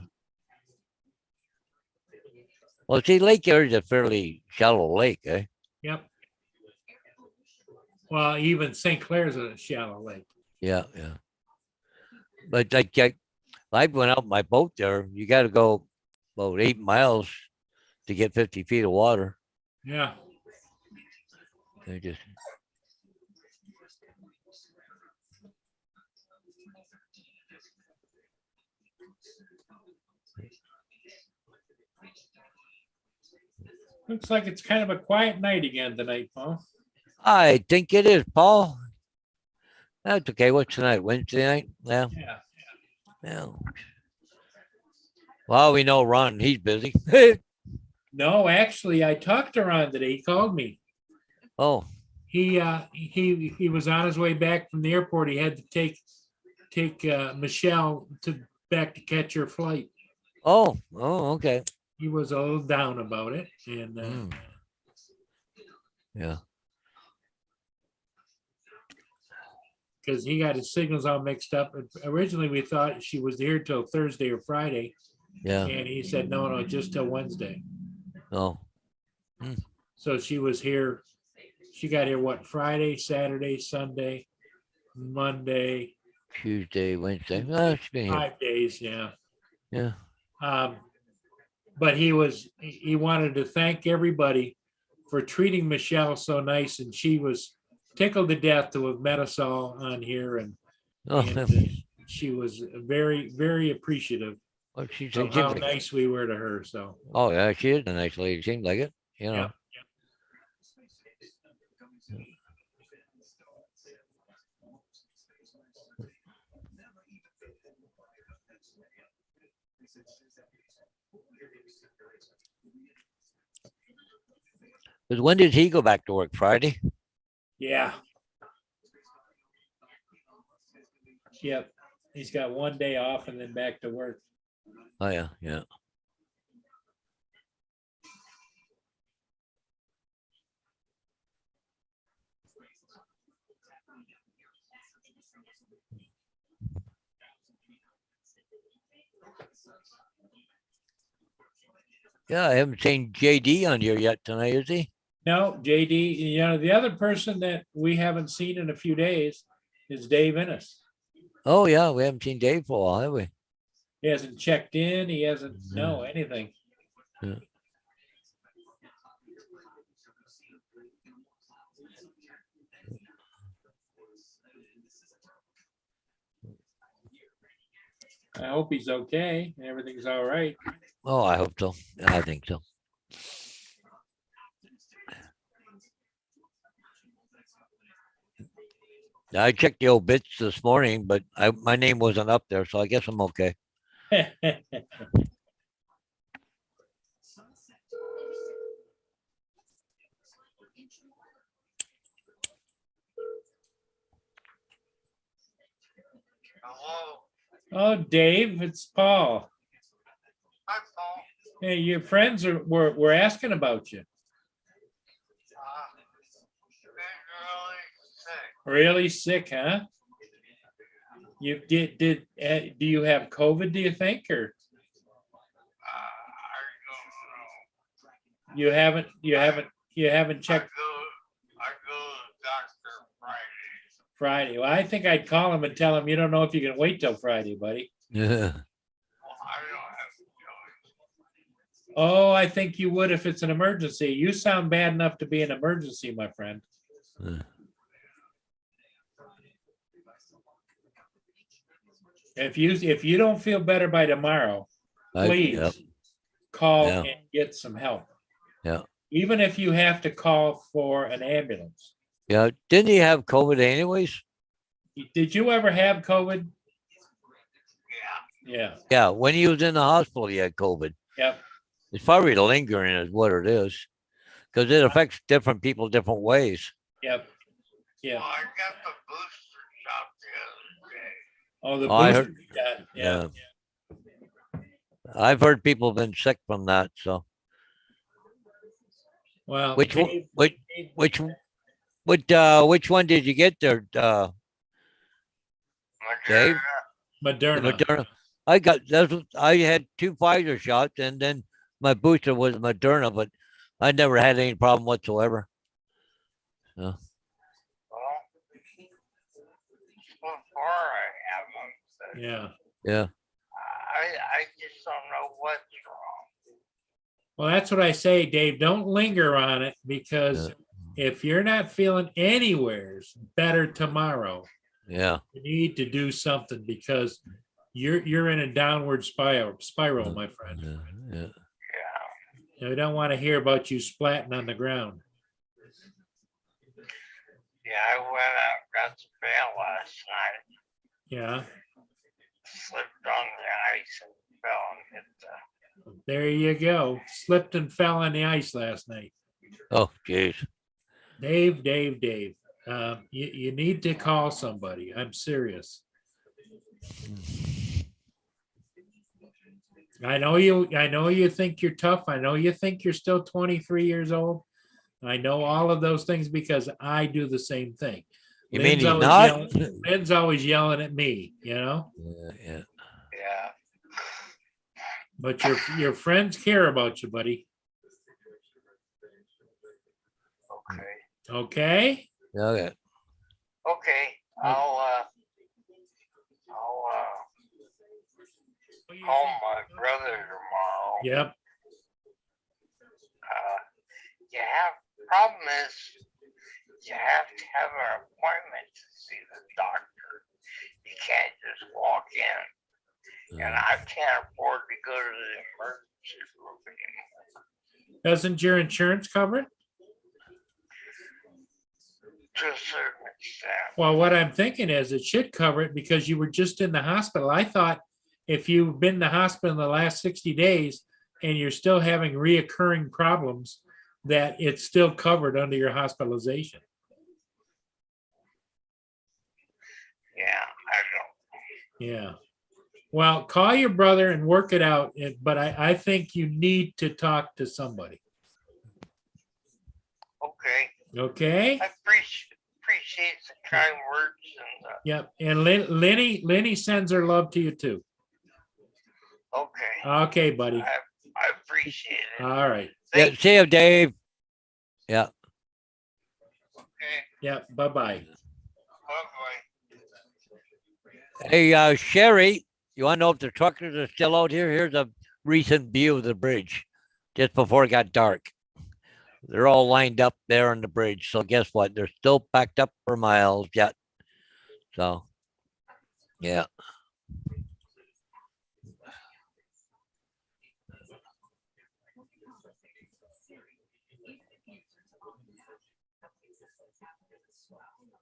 Well, see, Lake Erie is a fairly shallow lake, eh? Yep. Well, even St. Clair's a shallow lake. Yeah, yeah. But like, I went out my boat there. You got to go about 8 miles to get 50 feet of water. Yeah. They just Looks like it's kind of a quiet night again tonight, Paul. I think it is, Paul. That's okay. What's tonight? Wednesday night? Yeah. Yeah. Yeah. Well, we know Ron, he's busy. No, actually, I talked to Ron today. He called me. Oh, He was on his way back from the airport. He had to take Michelle back to catch her flight. oh, okay. He was a little down about it, and Yeah. because he got his signals all mixed up. Originally, we thought she was here till Thursday or Friday, Yeah. and he said no, just till Wednesday. Oh, So she was here. She got here what, Friday, Saturday, Sunday, Monday, Tuesday, Wednesday. Oh, she's been here. 5 days. Yeah. Yeah. But he wanted to thank everybody for treating Michelle so nice, and she was tickled to death to have met us all on here, and Oh, she was very, very appreciative well, she's of how nice we were to her. So Oh, yeah, she is a nice lady. Seems like it. You know. yeah. Because when did he go back to work? Friday? Yeah. Yep. He's got 1 day off and then back to work. Oh, yeah, yeah. Yeah, I haven't seen JD on here yet tonight, is he? No, JD, the other person that we haven't seen in a few days is Dave Innes. Oh, yeah, we haven't seen Dave for a while, have we? He hasn't checked in. He hasn't anything. Yeah. I hope he's okay. Everything's all right. Oh, I hope so. I think so. I checked the old bits this morning, but my name wasn't up there, so I guess I'm okay. Hello. Oh, Dave, it's Paul. Hi, Paul. Hey, your friends were asking about you. Been really Really sick, sick. huh? You do you have COVID, do you think, or I don't know. you haven't checked I go to the doctor Friday. Friday? Well, I think I'd call him and tell him you don't know if you can wait till Friday, buddy. Yeah. Well, I don't have to go. Oh, I think you would if it's an emergency. You sound bad enough to be an emergency, my friend. If you don't feel better by tomorrow, please Yep. call Yeah. and get some help. Yeah. Even if you have to call for an ambulance. Yeah. Didn't he have COVID anyways? Did you ever have COVID? Yeah. Yeah. Yeah. When he was in the hospital, he had COVID. Yep. It's probably lingering is what it is. Because it affects different people different ways. Yep. Yeah. I got the booster shot the other day. Oh, the Oh, I booster heard- shot, yeah. I've heard people have been sick from that. So Well, which one? Dave- Which one did you get there, Dave? The Moderna. Moderna. I had 2 Pfizer shots, and then my booster was Moderna, but I never had any problem whatsoever. So, Well, so far I haven't. But Yeah. yeah. I just don't know what's wrong. Well, that's what I say, Dave. Don't linger on it because if you're not feeling anywheres better tomorrow, Yeah. you need to do something because you're in a downward spiral, my friend. Yeah. Yeah. And we don't want to hear about you splatting on the ground. Yeah, I went out and got some bail last night. Yeah. Slipped on the ice and fell and hit the. There you go. Slipped and fell on the ice last night. Oh, jeez. Dave. You need to call somebody. I'm serious. I know you think you're tough. I know you think you're still 23 years old. I know all of those things because I do the same thing. You mean he's always not? Lynn's always yelling at me, you know, Yeah. Yeah. but your friends care about you, buddy. Okay. Okay. Okay. Okay. I'll call my brother tomorrow. Yep. Problem is, you have to have an appointment to see the doctor. You can't just walk in. And I can't afford to go to the emergency room anymore. Doesn't your insurance cover it? To a certain extent. Well, what I'm thinking is it should cover it because you were just in the hospital. I thought if you've been in the hospital in the last 60 days and you're still having reoccurring problems, that it's still covered under your hospitalization. Yeah, I don't. Yeah. Well, call your brother and work it out, but I think you need to talk to somebody. Okay. Okay? I appreciate the kind words and Yep. And Lenny sends her love to you too. okay. Okay, buddy. I appreciate it. All right. Yeah. See you, Dave. Yeah. Okay. Yep. Bye-bye. Bye-bye. Hey, Sherry, you want to know if the truckers are still out here? Here's a recent view of the bridge just before it got dark. They're all lined up there on the bridge. So guess what? They're still packed up for miles yet. So, yeah.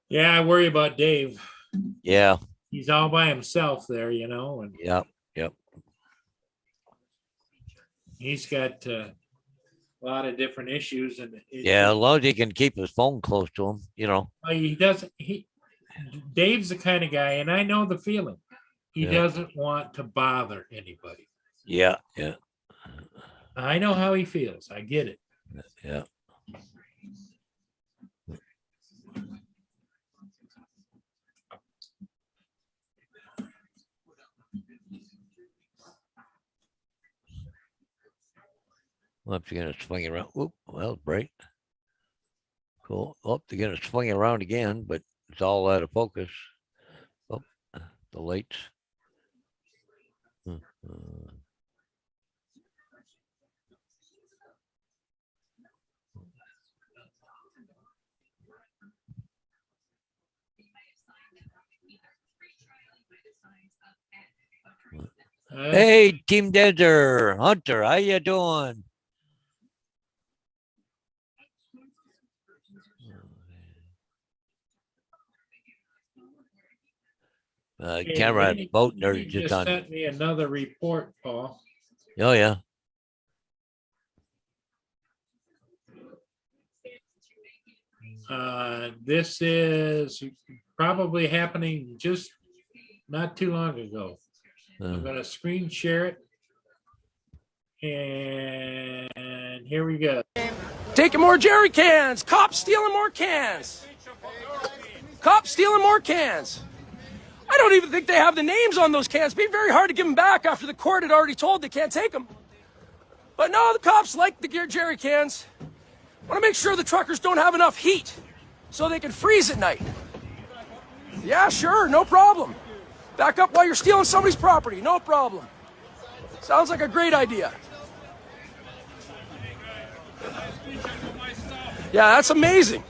Yeah, I worry about Dave. Yeah. He's all by himself there, you know, and Yep. Yep. he's got a lot of different issues. And Yeah. As long as he can keep his phone close to him, you know. he doesn't. Dave's the kind of guy, and I know the feeling. He Yeah. doesn't want to bother anybody. Yeah. Yeah. I know how he feels. I get it. Yeah. Well, if you're gonna swing around, whoop, well, break. Cool. Oh, they're gonna swing around again, but it's all out of focus. Oh, the lights. Hey, Team Desert Hunter, how you doing? Hey, Camera Lenny- boat nerd Lenny just just on. sent me another report, Paul. Oh yeah. This is probably happening just not too long ago. I'm gonna screen share it. And here we go. Taking more jerry cans. Cops stealing more cans. Cops stealing more cans. I don't even think they have the names on those cans. It'd be very hard to give them back after the court had already told they can't take them. But no, the cops like the jerry cans. Want to make sure the truckers don't have enough heat so they can freeze at night. Yeah, sure, no problem. Back up while you're stealing somebody's property, no problem. Sounds like a great idea. Yeah, that's amazing.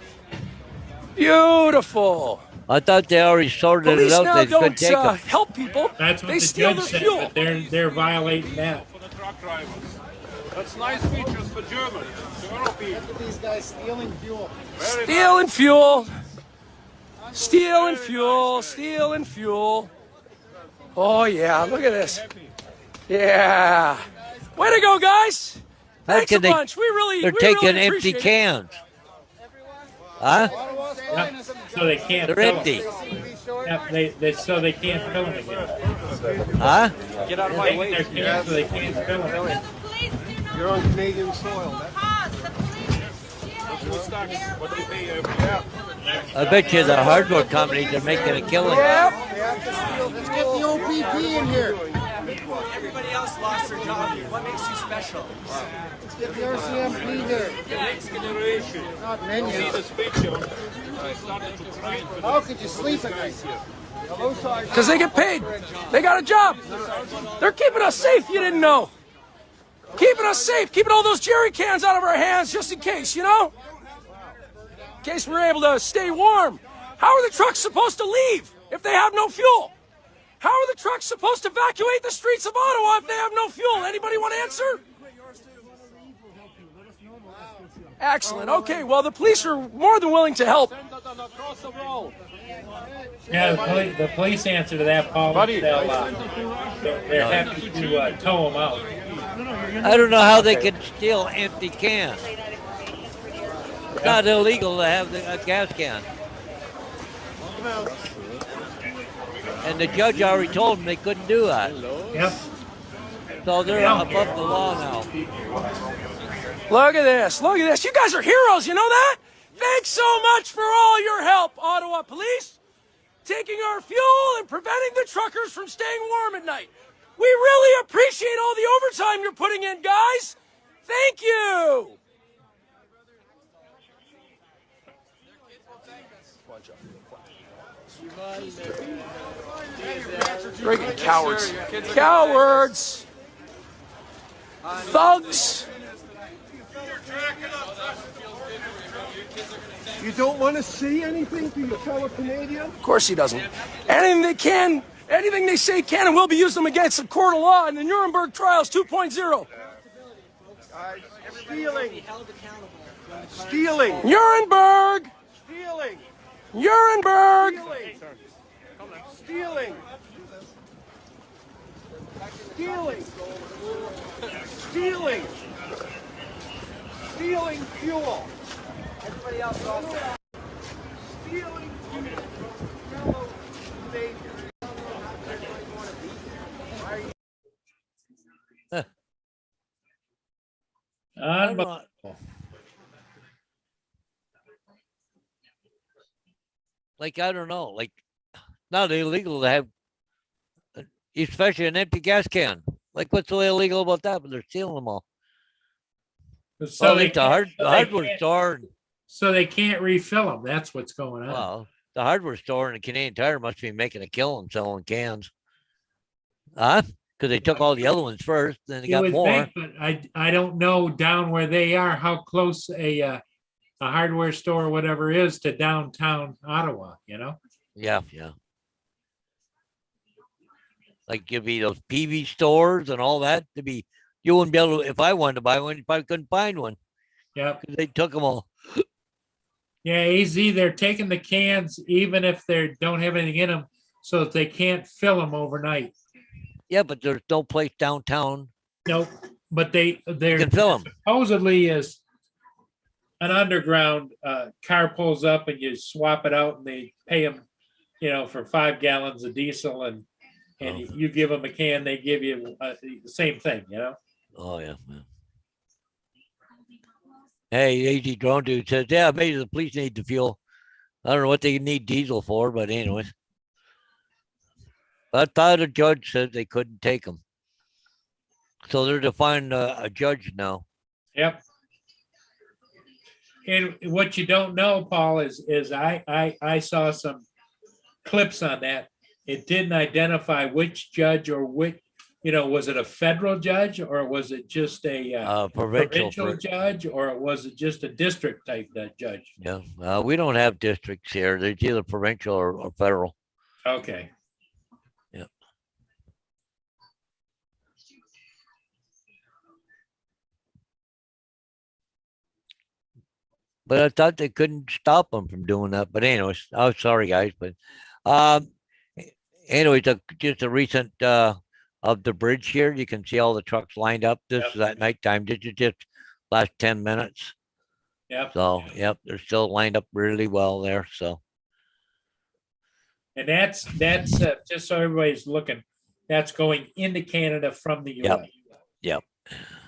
Beautiful. I thought they already sorted Police it out. now They don't couldn't take them. help people. That's what They the steal judge their said, fuel. but they're violating that. For the truck drivers. That's nice features for Germany. Look at these guys stealing fuel. Stealing fuel. Stealing fuel. Stealing fuel. Oh, yeah. Look at this. Yeah. Way to go, guys. How Thanks a can they- bunch. They're taking empty appreciate it. cans. Huh? Yep, so they can't. They're fill empty. 'em. Yep, so they can't fill them again. Huh? Get out of They're taking their cans so they can't fill them again. You're on Canadian soil. What do you pay every year? I bet you the hardware companies are making a killing. Yep. Let's get the OPP in here. Everybody else lost their job. What makes you special? Let's get the RCMP here. The next generation. Not See minions. the speech on. I started to train for How could you sleep at night? Because they get paid. They got a job. They're keeping us safe, you didn't know. Keeping us safe. Keeping all those jerry cans out of our hands just in case, you know? In case we're able to stay warm. How are the trucks supposed to leave if they have no fuel? How are the trucks supposed to evacuate the streets of Ottawa if they have no fuel? Anybody want to answer? Excellent. Okay, well, the police are more than willing to help. Yeah, the police answer to that, Paul. They're happy to tow them out. I don't know how they can steal empty cans. It's not illegal to have a gas can. And the judge already told them they couldn't do that. Yep. So they're above the law now. Look at this. Look at this. You guys are heroes. You know that? Thanks so much for all your help, Ottawa Police. Taking our fuel and preventing the truckers from staying warm at night. We really appreciate all the overtime you're putting in, guys. Thank you. Friggin' cowards. Cowards. Thugs. You don't want to see anything to your fellow Canadian? Of course he doesn't. Anything they say can and will be used them against the court of law in the Nuremberg trials 2.0. Stealing. Stealing. Nuremberg! Stealing. Nuremberg! Stealing. Stealing. Stealing. Stealing fuel. Everybody else lost that. Stealing fuel. Fellow Canadians. Unbelievable. Like, I don't know, like, not illegal to have, especially an empty gas can. Like, what's so illegal about that? But they're stealing them all. So It's a so they hardware can't- store. So they can't refill them. That's what's going on. Well, the hardware store and the Canadian Tire must be making a killing selling cans. Huh? Because they took all the other ones first, then they You got would more. think, but I don't know down where they are, how close a hardware store or whatever is to downtown Ottawa, you know? Yeah, yeah. Like give me those PV stores and all that to be. You wouldn't be able to if I wanted to buy one. You probably couldn't find one Yeah. because they took them all. Yeah, AZ, they're taking the cans even if they don't have anything in them so that they can't fill them overnight. Yeah, but there's no place downtown Nope. But they're you can fill them. supposedly is an underground car pulls up and you swap it out and they pay them, for 5 gallons of diesel and you give them a can, they give you the same thing, Oh yeah. Hey, AG Drone Dude says, yeah, maybe the police need the fuel. I don't know what they need diesel for, but anyways. I thought a judge said they couldn't take them. So they're to find a judge now. Yep. And what you don't know, Paul, is I saw some clips on that. It didn't identify which judge or which, was it a federal judge or was it just a provincial judge or was it just a district type judge? Yeah, we don't have districts here. They're either provincial or federal. Okay. Yeah. But I thought they couldn't stop them from doing that. But anyways, I'm sorry, guys. But anyways, just a recent of the bridge here. You can see all the trucks lined up. This is at nighttime. This is just last 10 minutes. Yep. So, yep, they're still lined up really well there. So. And that's just so everybody's looking. That's going into Canada from the U.S. Yep.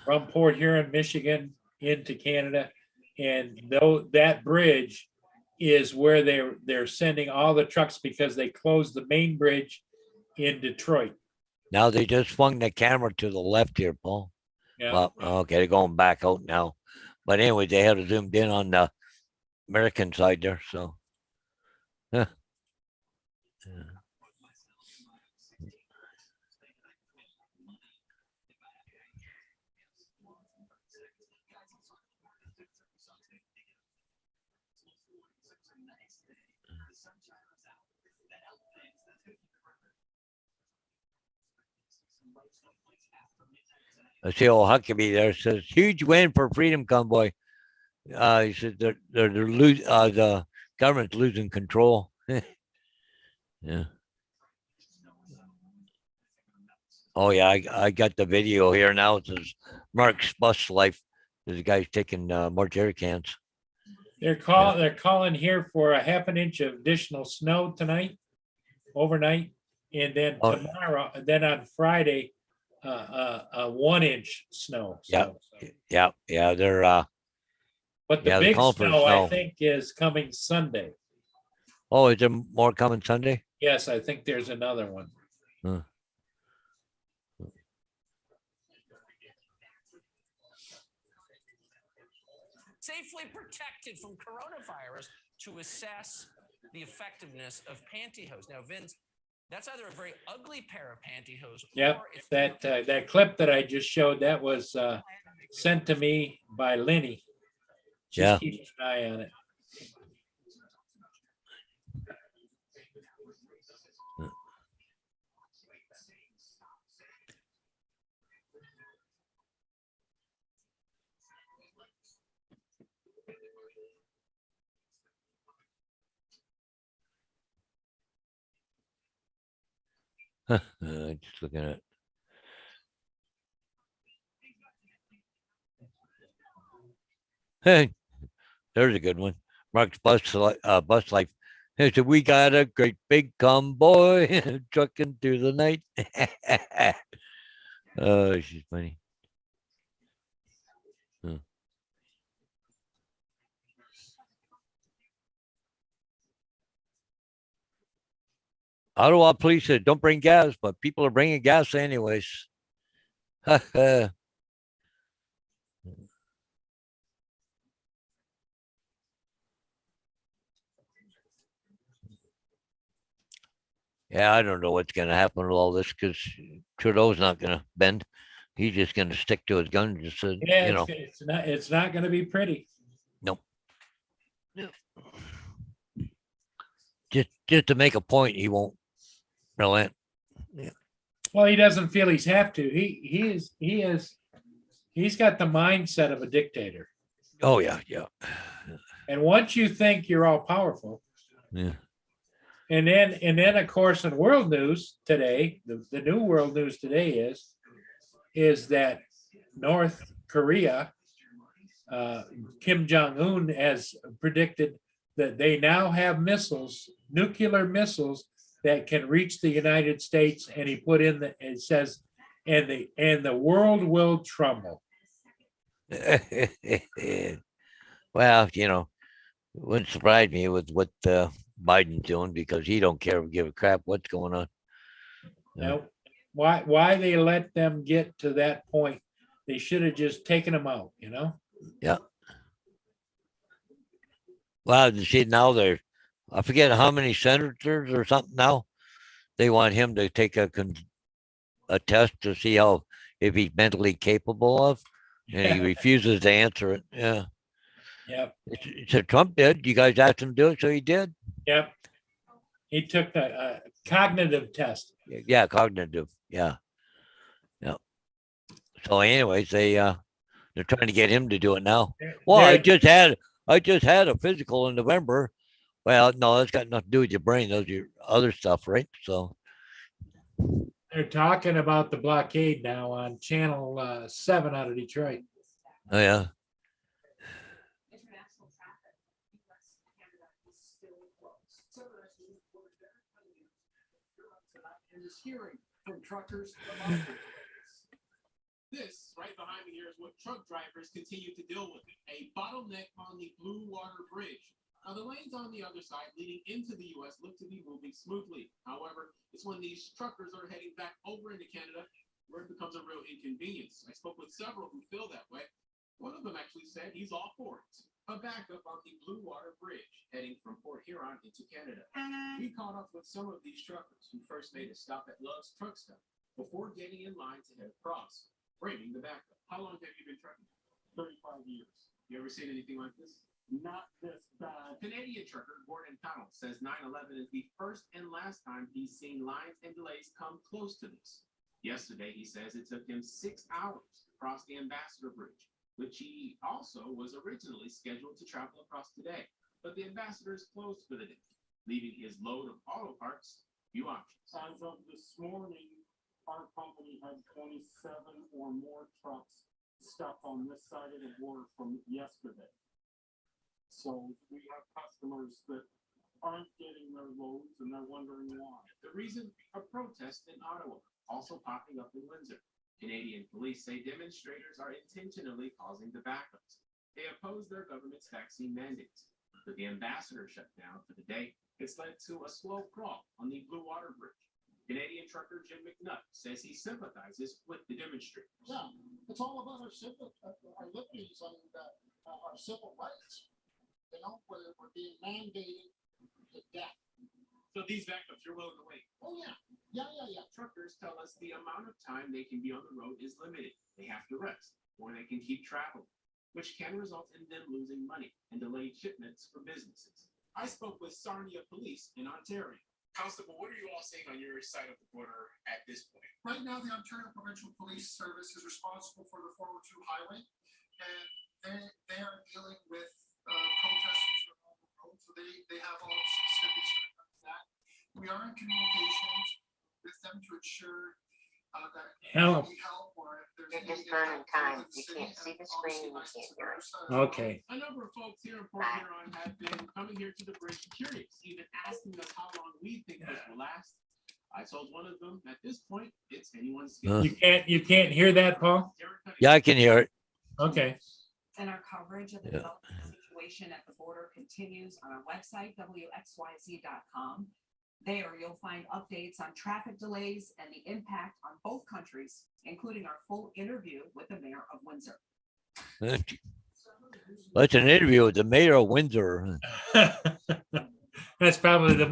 From Port Huron, Michigan, into Canada. And though that bridge is where they're sending all the trucks because they closed the main bridge in Detroit. Now they just swung the camera to the left here, Paul. Yeah. Well, okay, they're going back out now. But anyway, they had it zoomed in on the American side there. So, yeah. I see old Huckabee there says huge win for Freedom Convoy. He said they're the government's losing control. Yeah. Oh yeah, I got the video here now. It says Mark's bus life. There's a guy taking more jerry cans. They're calling here for a half an inch of additional snow tonight, overnight, and then tomorrow, and then on Friday, a 1 inch snow. So. Yeah. They're but the big snow, I think, is coming Sunday. Oh, is there more coming Sunday? Yes, I think there's another one. Huh. Safely protected from coronavirus to assess the effectiveness of pantyhose. Now, Vince, that's either a very ugly pair of pantyhose. Yep, that clip that I just showed, that was sent to me by Lenny. Just keep an eye on it. Just looking at. Hey, there's a good one. Mark's bus life. He said, we got a great big convoy trucking through the night. Oh, she's funny. Ottawa police said, don't bring gas, but people are bringing gas anyways. Yeah, I don't know what's going to happen with all this because Trudeau's not going to bend. He's just going to stick to his gun. Just it's not going to be pretty. Nope. Just to make a point, he won't relent. Yeah. Well, he doesn't feel he's have to. He's got the mindset of a dictator. Oh yeah. And once you think you're all powerful, and then of course in world news today, the new world news today is that North Korea Kim Jong-un has predicted that they now have missiles, nuclear missiles that can reach the United States. And he put in it says, and the world will tremble. Well, you know, it wouldn't surprise me with what Biden's doing because he don't care give a crap what's going on. Now, why they let them get to that point? They should have just taken them out, you know? Yeah. Wow, you see now I forget how many senators or something now. They want him to take a test to see if he's mentally capable of, and he refuses to answer it. Yeah. Yep. So Trump did. You guys asked him to do it, so he did. Yep. He took the cognitive test. Yeah, cognitive. Yeah. Yeah. So, anyways, they're trying to get him to do it now. Well, I just had a physical in November. Well, no, that's got nothing to do with your brain. Those are your other stuff, right? So they're talking about the blockade now on Channel 7 out of Detroit. Oh yeah. Hearing from truckers. This right behind me here is what truck drivers continue to deal with, a bottleneck on the Blue Water Bridge. Now, the lanes on the other side leading into the U.S. look to be moving smoothly. However, it's when these truckers are heading back over into Canada where it becomes a real inconvenience. I spoke with several who feel that way. One of them actually said he's all for it. A backup on the Blue Water Bridge heading from Port Huron into Canada. We caught up with some of these truckers who first made a stop at Love's Truck Stop before getting in line to head across, bringing the backup. How long have you been trucking? 35 years. You ever seen anything like this? Not this bad. Canadian trucker Gordon Connell says 9/11 is the first and last time he's seen lines and delays come close to this. Yesterday, he says it took him 6 hours to cross the Ambassador Bridge, which he also was originally scheduled to travel across today. But the Ambassador is closed for the day, leaving his load of auto parts few options. As of this morning, our company had 27 or more trucks stuck on this side of the border from yesterday. So we have customers that aren't getting their loads and they're wondering why. The reason, a protest in Ottawa, also popping up in Windsor. Canadian police say demonstrators are intentionally causing the backups. They oppose their government's vaccine mandates. With the Ambassador shut down for the day, it's led to a slow crawl on the Blue Water Bridge. Canadian trucker Jim McNutt says he sympathizes with the demonstrators. Yeah, it's all about our liberties and our civil rights. You know, we're being mandated to death. So these backups, you're willing to wait? Oh, yeah. Yeah. Truckers tell us the amount of time they can be on the road is limited. They have to rest, or they can keep traveling, which can result in them losing money and delayed shipments for businesses. I spoke with Sarnia Police in Ontario. Constable, what are you all seeing on your side of the border at this point? Right now, the Ontario Provincial Police Service is responsible for the 402 highway, and they are dealing with protesters around the road, so they have all the specifics when it comes to that. We are in communications with them to ensure that Help. any help or if there's You're just burning time. You can't see the screen, you can't hear it. Okay. A number of folks here in Port Huron have been coming here to the bridge curious, even asking us how long we think this will last. I told one of them at this point, it's anyone's guess. You can't hear that, Paul? Yeah, I can hear it. Okay. And our coverage of the development situation at the border continues on our website, wxyz.com. There you'll find updates on traffic delays and the impact on both countries, including our full interview with the mayor of Windsor. That's an interview with the mayor of Windsor. That's probably the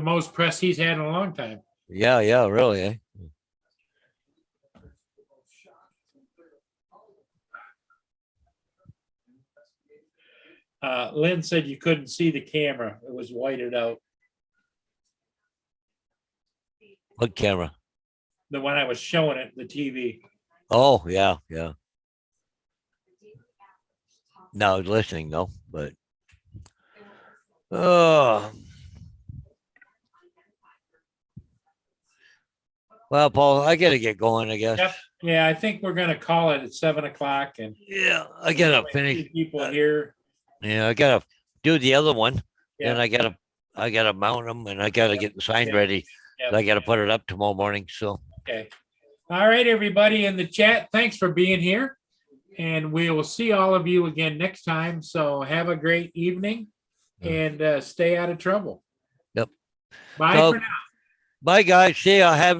most press he's had in a long time. Yeah, really. Eh? Lynn said you couldn't see the camera. It was whited out. What camera? The one I was showing it, the TV. Oh, yeah. No, I was listening though, but well, Paul, I gotta get going, I guess. Yep. Yeah, I think we're gonna call it at 7 o'clock and. Yeah, I gotta finish. People here. Yeah, I gotta do the other one. Then Yeah. I gotta mount them and I gotta get the sign Yeah. ready. Yep. I gotta put it up tomorrow morning. So Okay. All right, everybody in the chat, thanks for being here. And we will see all of you again next time. So have a great evening and stay out of trouble. Yep. Bye So- for now. bye guys. See ya. Have